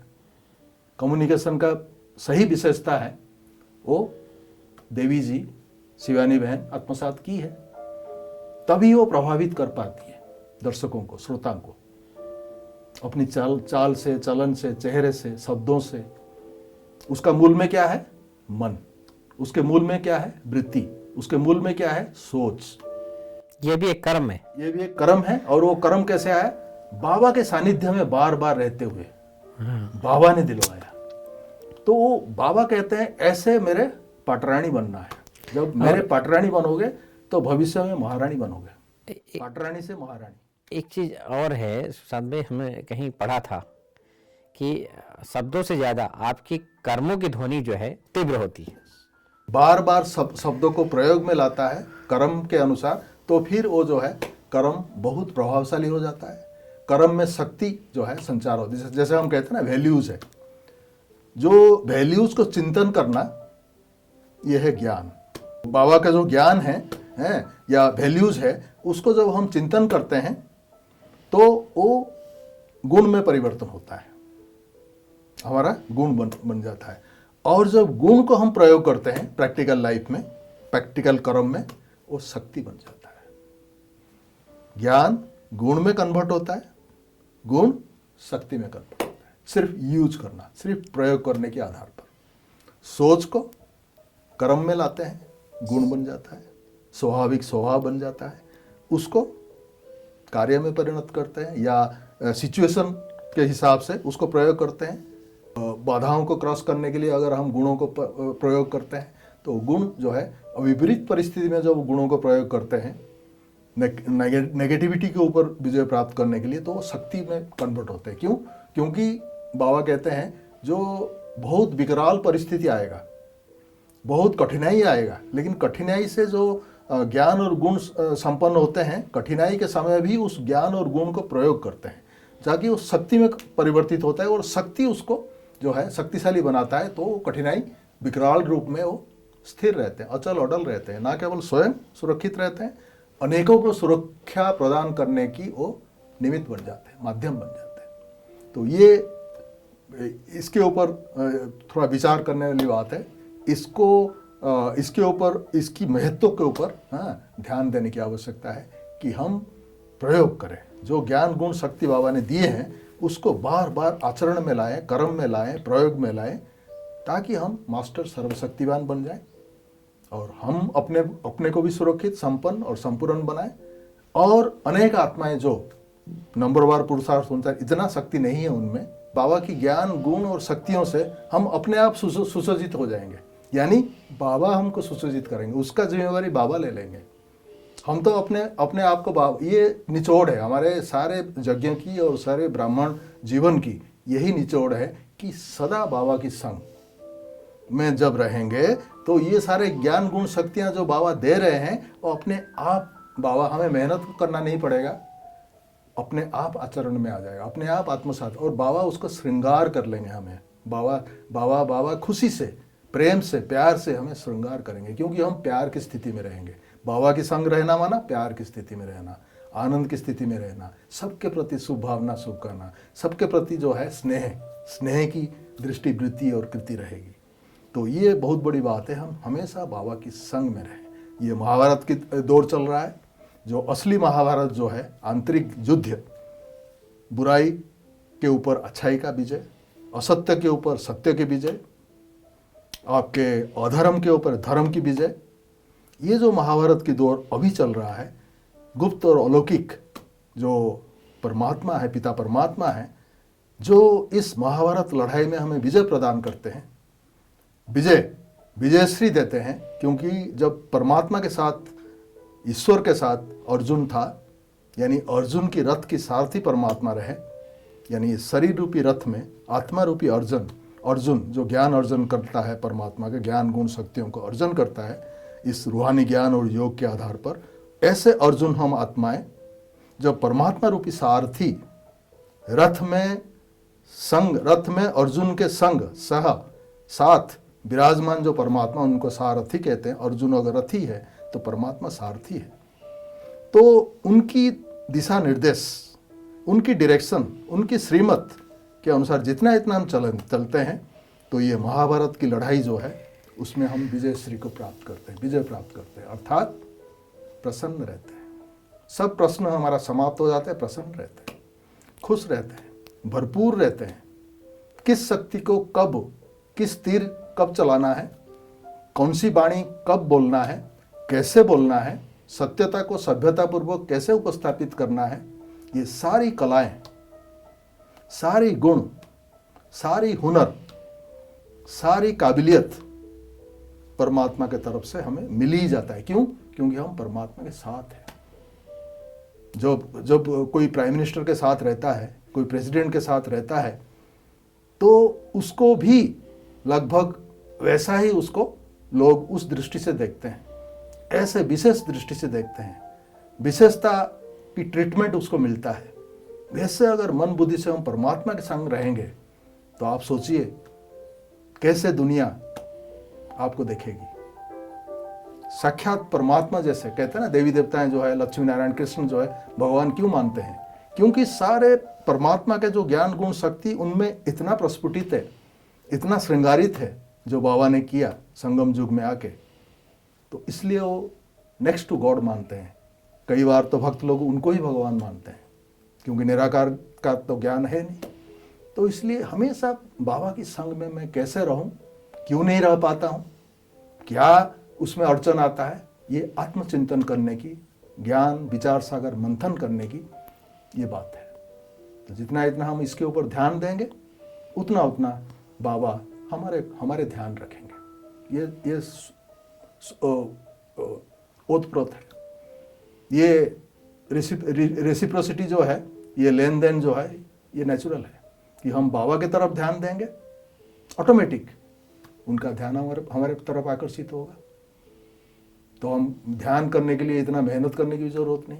कम्युनिकेशन का सही विशेषता है, वो देवी जी, शिवानी बहन आत्मसात की है। तभी वो प्रभावित कर पाती है दर्शकों को, श्रोता को, अपनी चाल से, चलन से, चेहरे से, शब्दों से। उसका मूल में क्या है? मन। उसके मूल में क्या है? वृत्ति। उसके मूल में क्या है? सोच। ये भी एक कर्म है। ये भी एक कर्म है। और वो कर्म कैसे आया? बाबा के सानिध्य में बार बार रहते हुए बाबा ने दिलवाया। तो वो बाबा कहते हैं ऐसे मेरे पाटरानी बनना है। जब मेरे पाटरानी बनोगे तो भविष्य में महारानी बनोगे, ए- पाटरानी से महारानी। एक चीज और है शायद में हमें कहीं पढ़ा था कि शब्दों से ज्यादा आपकी कर्मों की ध्वनि जो है तीव्र होती है। बार बार शब्दों को प्रयोग में लाता है कर्म के अनुसार, तो फिर वो जो है कर्म बहुत प्रभावशाली हो जाता है। कर्म में शक्ति जो है संचार होती है। जैसे हम कहते हैं ना वैल्यूज है, जो वैल्यूज को चिंतन करना यह है ज्ञान। बाबा का जो ज्ञान है या वैल्यूज है, उसको जब हम चिंतन करते हैं तो वो गुण में परिवर्तन होता है, हमारा गुण बन जाता है। और जब गुण को हम प्रयोग करते हैं प्रैक्टिकल लाइफ में, प्रैक्टिकल कर्म में, वो शक्ति बन जाता है। ज्ञान गुण में कन्वर्ट होता है, गुण शक्ति में कन्वर्ट होता है। सिर्फ यूज करना, सिर्फ प्रयोग करने के आधार पर सोच को कर्म में लाते हैं, गुण बन जाता है, स्वाभाविक स्वभाव बन जाता है। उसको कार्य में परिणत करते हैं या सिचुएशन के हिसाब से उसको प्रयोग करते हैं। बाधाओं को क्रॉस करने के लिए अगर हम गुणों को प्रयोग करते हैं तो गुण जो है विपरीत परिस्थिति में जब गुणों को प्रयोग करते हैं नेगेटिविटी के ऊपर विजय प्राप्त करने के लिए, तो वो शक्ति में कन्वर्ट होते हैं। क्यों? क्योंकि बाबा कहते हैं जो बहुत विकराल परिस्थिति आएगा, बहुत कठिनाई आएगा, लेकिन कठिनाई से जो ज्ञान और गुण संपन्न होते हैं, कठिनाई के समय भी उस ज्ञान और गुण को प्रयोग करते हैं ताकि वो शक्ति में परिवर्तित होता है और शक्ति उसको जो है शक्तिशाली बनाता है। तो कठिनाई विकराल रूप में वो स्थिर रहते हैं, अचल अडल रहते हैं, ना केवल स्वयं सुरक्षित रहते हैं, अनेकों को सुरक्षा प्रदान करने की वो निमित्त बन जाते हैं, माध्यम बन जाते हैं। तो ये इसके ऊपर थोड़ा विचार करने वाली बात है। इसके ऊपर, इसकी महत्व के ऊपर ध्यान देने की आवश्यकता है कि हम प्रयोग करें। जो ज्ञान गुण शक्ति बाबा ने दिए हैं उसको बार बार आचरण में लाएं, कर्म में लाएं, प्रयोग में लाएं, ताकि हम मास्टर सर्वशक्तिवान बन जाएं और हम अपने को भी सुरक्षित, संपन्न और संपूर्ण बनाएं। और अनेक आत्माएं जो नंबरवार पुरुषार्थ होता है, इतना शक्ति नहीं है उनमें, बाबा की ज्ञान गुण और शक्तियों से हम अपने आप सुसज्जित हो जाएंगे। यानी बाबा हमको सुसज्जित करेंगे, उसका जिम्मेवारी बाबा ले लेंगे। हम तो अपने आप को बाबा, ये निचोड़ है हमारे सारे यज्ञ की और सारे ब्राह्मण जीवन की, यही निचोड़ है कि सदा बाबा की संग में जब रहेंगे तो ये सारे ज्ञान गुण शक्तियां जो बाबा दे रहे हैं वो अपने आप, बाबा हमें मेहनत करना नहीं पड़ेगा, अपने आप आचरण में आ जाएगा, अपने आप आत्मसात, और बाबा उसको श्रृंगार कर लेंगे हमें। बाबा खुशी से, प्रेम से, प्यार से हमें श्रृंगार करेंगे, क्योंकि हम प्यार की स्थिति में रहेंगे। बाबा की संग रहना माना प्यार की स्थिति में रहना, आनंद की स्थिति में रहना, सबके प्रति शुभ भावना, शुभ करना, सबके प्रति जो है स्नेह की दृष्टि, वृत्ति और कृति रहेगी। तो ये बहुत बड़ी बात है, हम हमेशा बाबा की संग में रहें। ये महाभारत की दौर चल रहा है, जो असली महाभारत जो है, आंतरिक युद्ध, बुराई के ऊपर अच्छाई का विजय, असत्य के ऊपर सत्य की विजय, आपके अधर्म के ऊपर धर्म की विजय, ये जो महाभारत की दौर अभी चल रहा है, गुप्त और अलौकिक जो परमात्मा है, पिता परमात्मा है, जो इस महाभारत लड़ाई में हमें विजय प्रदान करते हैं, विजयश्री देते हैं। क्योंकि जब परमात्मा के साथ, ईश्वर के साथ अर्जुन था, यानी अर्जुन की रथ की सारथी परमात्मा रहे, यानी शरीर रूपी रथ में आत्मा रूपी अर्जुन जो ज्ञान अर्जन करता है, परमात्मा के ज्ञान गुण शक्तियों को अर्जन करता है इस रूहानी ज्ञान और योग के आधार पर, ऐसे अर्जुन हम आत्माएं जब परमात्मा रूपी सारथी रथ में अर्जुन के संग साथ विराजमान जो परमात्मा, उनको सारथी कहते हैं। अर्जुन अगर रथी है तो परमात्मा सारथी है। तो उनकी दिशा निर्देश, उनकी डायरेक्शन, उनकी श्रीमत के अनुसार जितना हम चलते हैं, तो ये महाभारत की लड़ाई जो है उसमें हम विजय श्री को प्राप्त करते हैं, विजय प्राप्त करते हैं, अर्थात प्रसन्न रहते हैं। सब प्रश्न हमारा समाप्त हो जाते हैं, प्रसन्न रहते हैं, खुश रहते हैं, भरपूर रहते हैं। किस शक्ति को कब, किस तीर कब चलाना है, कौन सी वाणी कब बोलना है, कैसे बोलना है, सत्यता को सभ्यतापूर्वक कैसे उपस्थापित करना है, ये सारी कलाएं, सारी गुण, सारी हुनर, सारी काबिलियत परमात्मा के तरफ से हमें मिल ही जाता है। क्यों? क्योंकि हम परमात्मा के साथ हैं। जब जब कोई प्राइम मिनिस्टर के साथ रहता है, कोई प्रेसिडेंट के साथ रहता है, तो उसको भी लगभग वैसा ही उसको लोग उस दृष्टि से देखते हैं, ऐसे विशेष दृष्टि से देखते हैं, विशेषता की ट्रीटमेंट उसको मिलता है। वैसे अगर मन बुद्धि से हम परमात्मा के संग रहेंगे तो आप सोचिए कैसे दुनिया आपको देखेगी। साक्षात परमात्मा जैसे कहते हैं ना, देवी देवताएं जो है, लक्ष्मी नारायण कृष्ण जो है, भगवान क्यों मानते हैं? क्योंकि सारे परमात्मा के जो ज्ञान गुण शक्ति उनमें इतना प्रस्फुटित है, इतना श्रृंगारित है जो बाबा ने किया संगम युग में आके, तो इसलिए वो नेक्स्ट टू गॉड मानते हैं। कई बार तो भक्त लोग उनको ही भगवान मानते हैं, क्योंकि निराकार का तो ज्ञान है नहीं। तो इसलिए हमेशा बाबा की संग में मैं कैसे रहूं, क्यों नहीं रह पाता हूं, क्या उसमें अड़चन आता है, ये आत्मचिंतन करने की, ज्ञान विचार सागर मंथन करने की ये बात है। तो जितना इतना हम इसके ऊपर ध्यान देंगे, उतना उतना बाबा हमारे ध्यान रखेंगे। ये ओतप्रोत है। ये रेसिप्रोसिटी जो है, ये लेन देन जो है, ये नेचुरल है कि हम बाबा की तरफ ध्यान देंगे, ऑटोमेटिक उनका ध्यान हमारे तरफ आकर्षित होगा। तो हम ध्यान करने के लिए इतना मेहनत करने की जरूरत नहीं,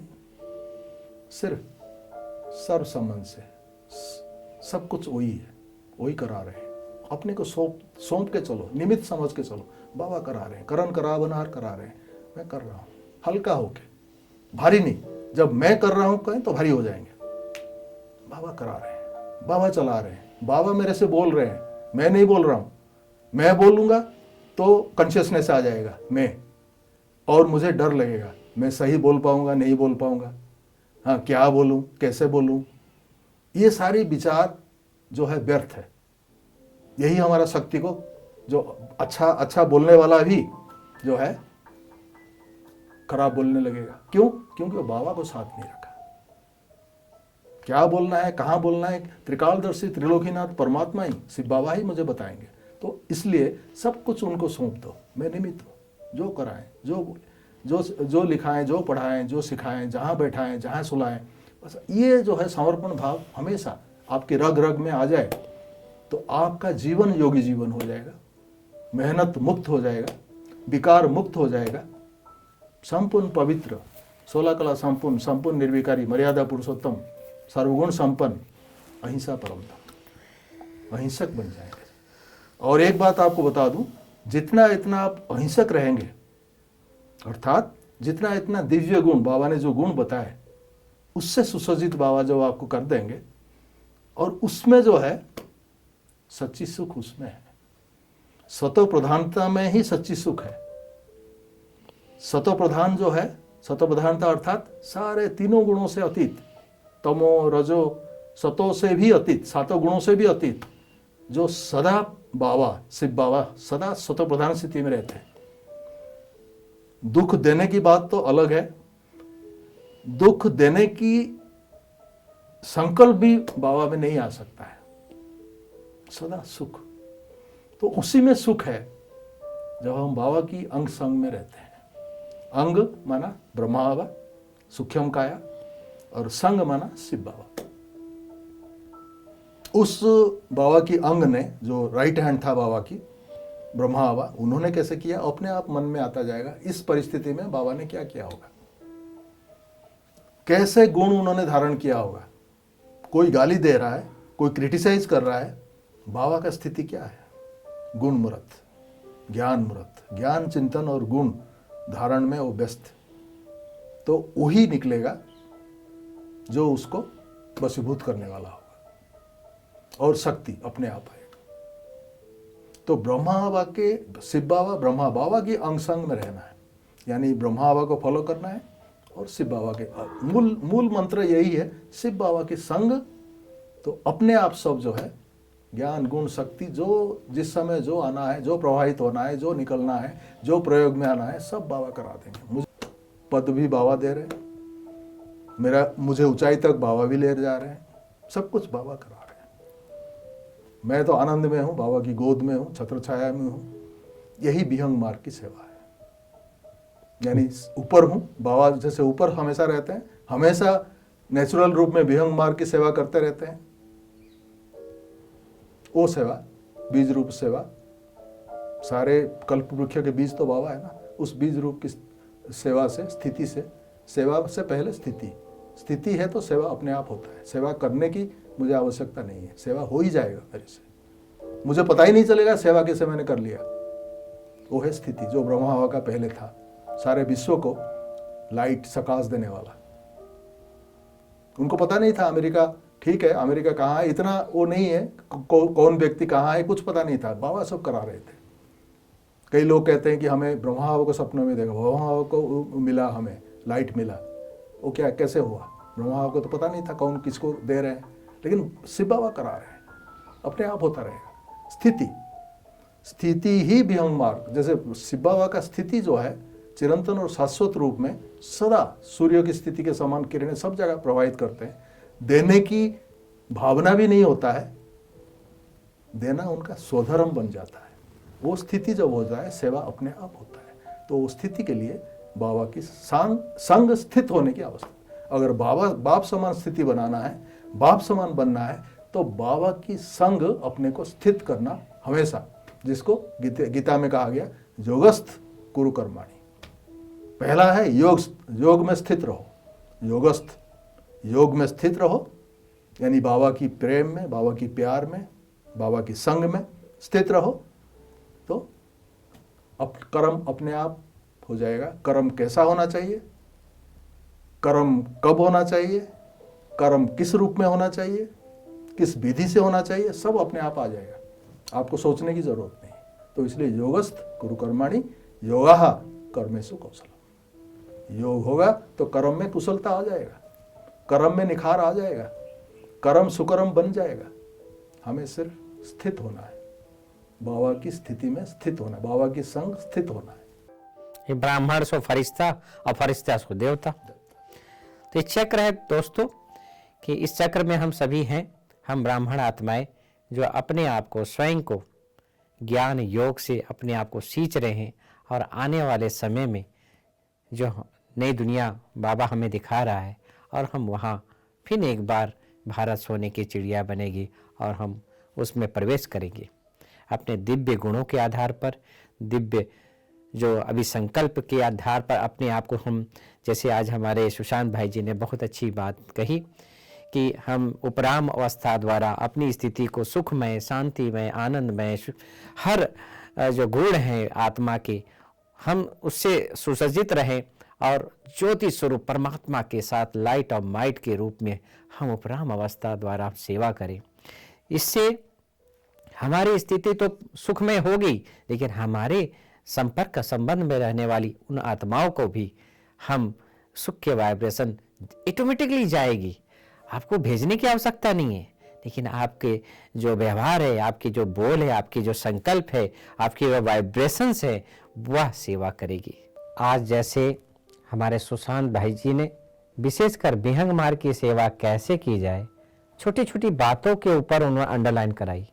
सिर्फ सर्व संबंध से सब कुछ वही है, वही करा रहे हैं। अपने को सौंप के चलो, निमित्त समझ के चलो, बाबा करा रहे हैं, करण करा बनार करा रहे हैं, मैं कर रहा हूँ हल्का होके, भारी नहीं। जब मैं कर रहा हूँ कहें तो भारी हो जाएंगे। बाबा करा रहे हैं, बाबा चला रहे हैं, बाबा मेरे से बोल रहे हैं, मैं नहीं बोल रहा हूँ। मैं बोलूँगा तो कॉन्शियसनेस आ जाएगा मैं, और मुझे डर लगेगा, मैं सही बोल पाऊँगा नहीं बोल पाऊँगा, हाँ क्या बोलूँ कैसे बोलूँ, ये सारी विचार जो है व्यर्थ है। यही हमारा शक्ति को, जो अच्छा बोलने वाला भी जो है खराब बोलने लगेगा। क्यों? क्योंकि वो बाबा को साथ नहीं रखा। क्या बोलना है, कहाँ बोलना है, त्रिकालदर्शी त्रिलोकीनाथ परमात्मा ही, सिर्फ बाबा ही मुझे बताएंगे। तो इसलिए सब कुछ उनको सौंप दो, मैं निमित्त हूँ। जो कराएं, जो लिखाएं, जो पढ़ाएं, जो सिखाएं, जहाँ बैठाएं, जहाँ सुलाएं, बस ये जो है समर्पण भाव हमेशा आपके रग रग में आ जाए तो आपका जीवन योगी जीवन हो जाएगा, मेहनत मुक्त हो जाएगा, विकार मुक्त हो जाएगा, संपूर्ण पवित्र, 16 कला संपूर्ण, संपूर्ण निर्विकारी, मर्यादा पुरुषोत्तम, सर्वगुण संपन्न, अहिंसा परम धाम, अहिंसक बन जाएंगे। और एक बात आपको बता दूं, जितना इतना आप अहिंसक रहेंगे, अर्थात जितना इतना दिव्य गुण बाबा ने जो गुण बताए उससे सुसज्जित बाबा जो आपको कर देंगे, और उसमें जो है सच्ची सुख उसमें है। सतो प्रधानता में ही सच्ची सुख है। सतो प्रधान जो है, सतो प्रधानता अर्थात सारे तीनों गुणों से अतीत, तमो रजो सतो से भी अतीत, सातों गुणों से भी अतीत, जो सदा बाबा, शिव बाबा सदा सतो प्रधान स्थिति में रहते हैं। दुख देने की बात तो अलग है, दुख देने की संकल्प भी बाबा में नहीं आ सकता है, सदा सुख। तो उसी में सुख है जब हम बाबा की अंग संग में रहते हैं। अंग माना ब्रह्मा बाबा, सूक्ष्म काया, और संग माना शिव बाबा। उस बाबा की अंग ने, जो राइट हैंड था बाबा की, ब्रह्मा बाबा, उन्होंने कैसे किया अपने आप मन में आता जाएगा। इस परिस्थिति में बाबा ने क्या किया होगा, कैसे गुण उन्होंने धारण किया होगा। कोई गाली दे रहा है, कोई क्रिटिसाइज कर रहा है, बाबा का स्थिति क्या है, गुण मूर्त, ज्ञान मूर्त, ज्ञान चिंतन और गुण धारण में वो व्यस्त, तो वही निकलेगा जो उसको वशीभूत करने वाला होगा, और शक्ति अपने आप आएगा। तो ब्रह्मा बाबा के, शिव बाबा ब्रह्मा बाबा की अंग संग में रहना है, यानी ब्रह्मा बाबा को फॉलो करना है, और शिव बाबा के मूल मंत्र यही है, शिव बाबा के संग। तो अपने आप सब जो है ज्ञान गुण शक्ति, जो जिस समय जो आना है, जो प्रवाहित होना है, जो निकलना है, जो प्रयोग में आना है, सब बाबा करा देंगे। मुझे पद भी बाबा दे रहे हैं, मुझे ऊंचाई तक बाबा भी ले जा रहे हैं, सब कुछ बाबा करा रहे हैं। मैं तो आनंद में हूँ, बाबा की गोद में हूँ, छत्र छाया में हूँ। यही विहंग मार्ग की सेवा है। यानी ऊपर हूँ, बाबा जैसे ऊपर हमेशा रहते हैं, हमेशा नेचुरल रूप में विहंग मार्ग की सेवा करते रहते हैं। वो सेवा, बीज रूप सेवा, सारे कल्प वृक्ष के बीज तो बाबा है ना, उस बीज रूप की सेवा से, स्थिति से, सेवा से पहले स्थिति, स्थिति है तो सेवा अपने आप होता है। सेवा करने की मुझे आवश्यकता नहीं है, सेवा हो ही जाएगा मेरे से, मुझे पता ही नहीं चलेगा सेवा कैसे मैंने कर लिया। वो है स्थिति, जो ब्रह्मा हवा का पहले था, सारे विश्व को लाइट सकाश देने वाला। उनको पता नहीं था अमेरिका, ठीक है अमेरिका कहाँ है इतना वो नहीं है, कौन व्यक्ति कहाँ है कुछ पता नहीं था, बाबा सब करा रहे थे। कई लोग कहते हैं कि हमें ब्रह्मा हवा को सपनों में देखा, ब्रह्मा हवा को मिला, हमें लाइट मिला, वो क्या कैसे हुआ? ब्रह्मा हवा को तो पता नहीं था कौन किसको दे रहे हैं, लेकिन शिव बाबा करा रहे हैं, अपने आप होता रहेगा। स्थिति, स्थिति ही विहंग मार्ग, जैसे शिव बाबा का स्थिति जो है चिरंतन और शाश्वत रूप में सदा सूर्य की स्थिति के समान किरणें सब जगह प्रवाहित करते हैं। देने की भावना भी नहीं होता है, देना उनका स्वधर्म बन जाता है। वो स्थिति जब हो जाए सेवा अपने आप होता है। तो वो स्थिति के लिए बाबा की संग स्थित होने की आवश्यकता। अगर बाप समान स्थिति बनाना है, बाप समान बनना है, तो बाबा की संग अपने को स्थित करना हमेशा, जिसको गीता में कहा गया योगस्थ कुरु कर्माणि। पहला है योग में स्थित रहो, योगस्थ, योग में स्थित रहो, यानी बाबा की प्रेम में, बाबा की प्यार में, बाबा की संग में स्थित रहो, तो कर्म अपने आप हो जाएगा। कर्म कैसा होना चाहिए, कर्म कब होना चाहिए, कर्म किस रूप में होना चाहिए, किस विधि से होना चाहिए, सब अपने आप आ जाएगा, आपको सोचने की जरूरत नहीं। तो इसलिए योगस्थ कुरु कर्माणि योगा कर्मेषु कौशलम। योग होगा तो कर्म में कुशलता आ जाएगा, कर्म में निखार आ जाएगा, कर्म सुकर्म बन जाएगा। हमें सिर्फ स्थित होना है, बाबा की स्थिति में स्थित होना, बाबा की संग स्थित होना है। ये ब्राह्मण सो फरिश्ता और फरिश्ता सो देवता। तो ये चक्र है दोस्तों, कि इस चक्र में हम सभी हैं, हम ब्राह्मण आत्माएं जो अपने आप को, स्वयं को ज्ञान योग से अपने आप को सींच रहे हैं। और आने वाले समय में जो नई दुनिया बाबा हमें दिखा रहा है, और हम वहाँ फिर एक बार भारत सोने की चिड़िया बनेगी और हम उसमें प्रवेश करेंगे अपने दिव्य गुणों के आधार पर, दिव्य जो अभी संकल्प के आधार पर अपने आप को हम, जैसे आज हमारे सुशांत भाई जी ने बहुत अच्छी बात कही कि हम उपराम अवस्था द्वारा अपनी स्थिति को सुखमय, शांतिमय, आनंदमय, हर जो गुण हैं आत्मा के, हम उससे सुसज्जित रहें और ज्योति स्वरूप परमात्मा के साथ लाइट और माइट के रूप में हम उपराम अवस्था द्वारा सेवा करें। इससे हमारी स्थिति तो सुखमय होगी, लेकिन हमारे संपर्क का संबंध में रहने वाली उन आत्माओं को भी हम सुख के वाइब्रेशन ऑटोमेटिकली जाएगी। आपको भेजने की आवश्यकता नहीं है, लेकिन आपके जो व्यवहार है, आपके जो बोल है, आपके जो संकल्प है, आपके जो वाइब्रेशंस है, वह सेवा करेगी। आज जैसे हमारे सुशांत भाई जी ने विशेषकर विहंग मार्ग की सेवा कैसे की जाए, छोटी छोटी बातों के ऊपर उन्होंने अंडरलाइन कराई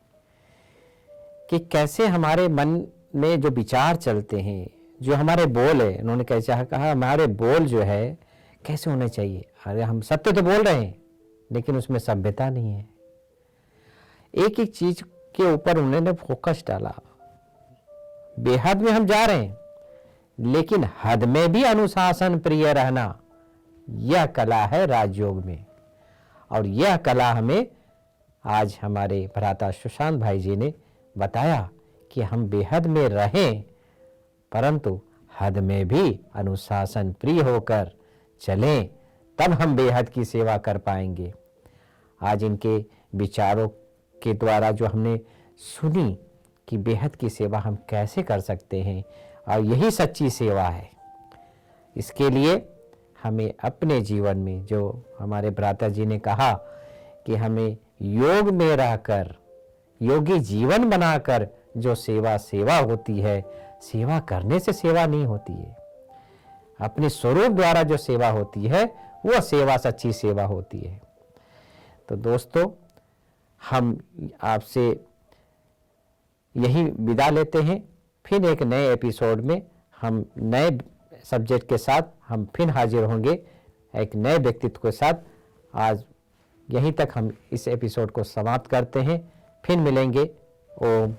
कि कैसे हमारे मन में जो विचार चलते हैं, जो हमारे बोल है, उन्होंने कैसे कहा हमारे बोल जो है कैसे होने चाहिए। अरे हम सत्य तो बोल रहे हैं, लेकिन उसमें सभ्यता नहीं है। एक एक चीज के ऊपर उन्होंने फोकस डाला। बेहद में हम जा रहे हैं, लेकिन हद में भी अनुशासन प्रिय रहना, यह कला है राजयोग में। और यह कला हमें आज हमारे भ्राता सुशांत भाई जी ने बताया कि हम बेहद में रहें, परंतु हद में भी अनुशासन प्रिय होकर चलें, तब हम बेहद की सेवा कर पाएंगे। आज इनके विचारों के द्वारा जो हमने सुनी कि बेहद की सेवा हम कैसे कर सकते हैं, और यही सच्ची सेवा है। इसके लिए हमें अपने जीवन में, जो हमारे भ्राता जी ने कहा कि हमें योग में रहकर, योगी जीवन बनाकर जो सेवा होती है, सेवा करने से सेवा नहीं होती है। अपने स्वरूप द्वारा जो सेवा होती है, वह सेवा सच्ची सेवा होती है। तो दोस्तों, हम आपसे यही विदा लेते हैं। फिर एक नए एपिसोड में हम नए सब्जेक्ट के साथ हम फिर हाजिर होंगे एक नए व्यक्तित्व के साथ। आज यहीं तक हम इस एपिसोड को समाप्त करते हैं, फिर मिलेंगे। ओम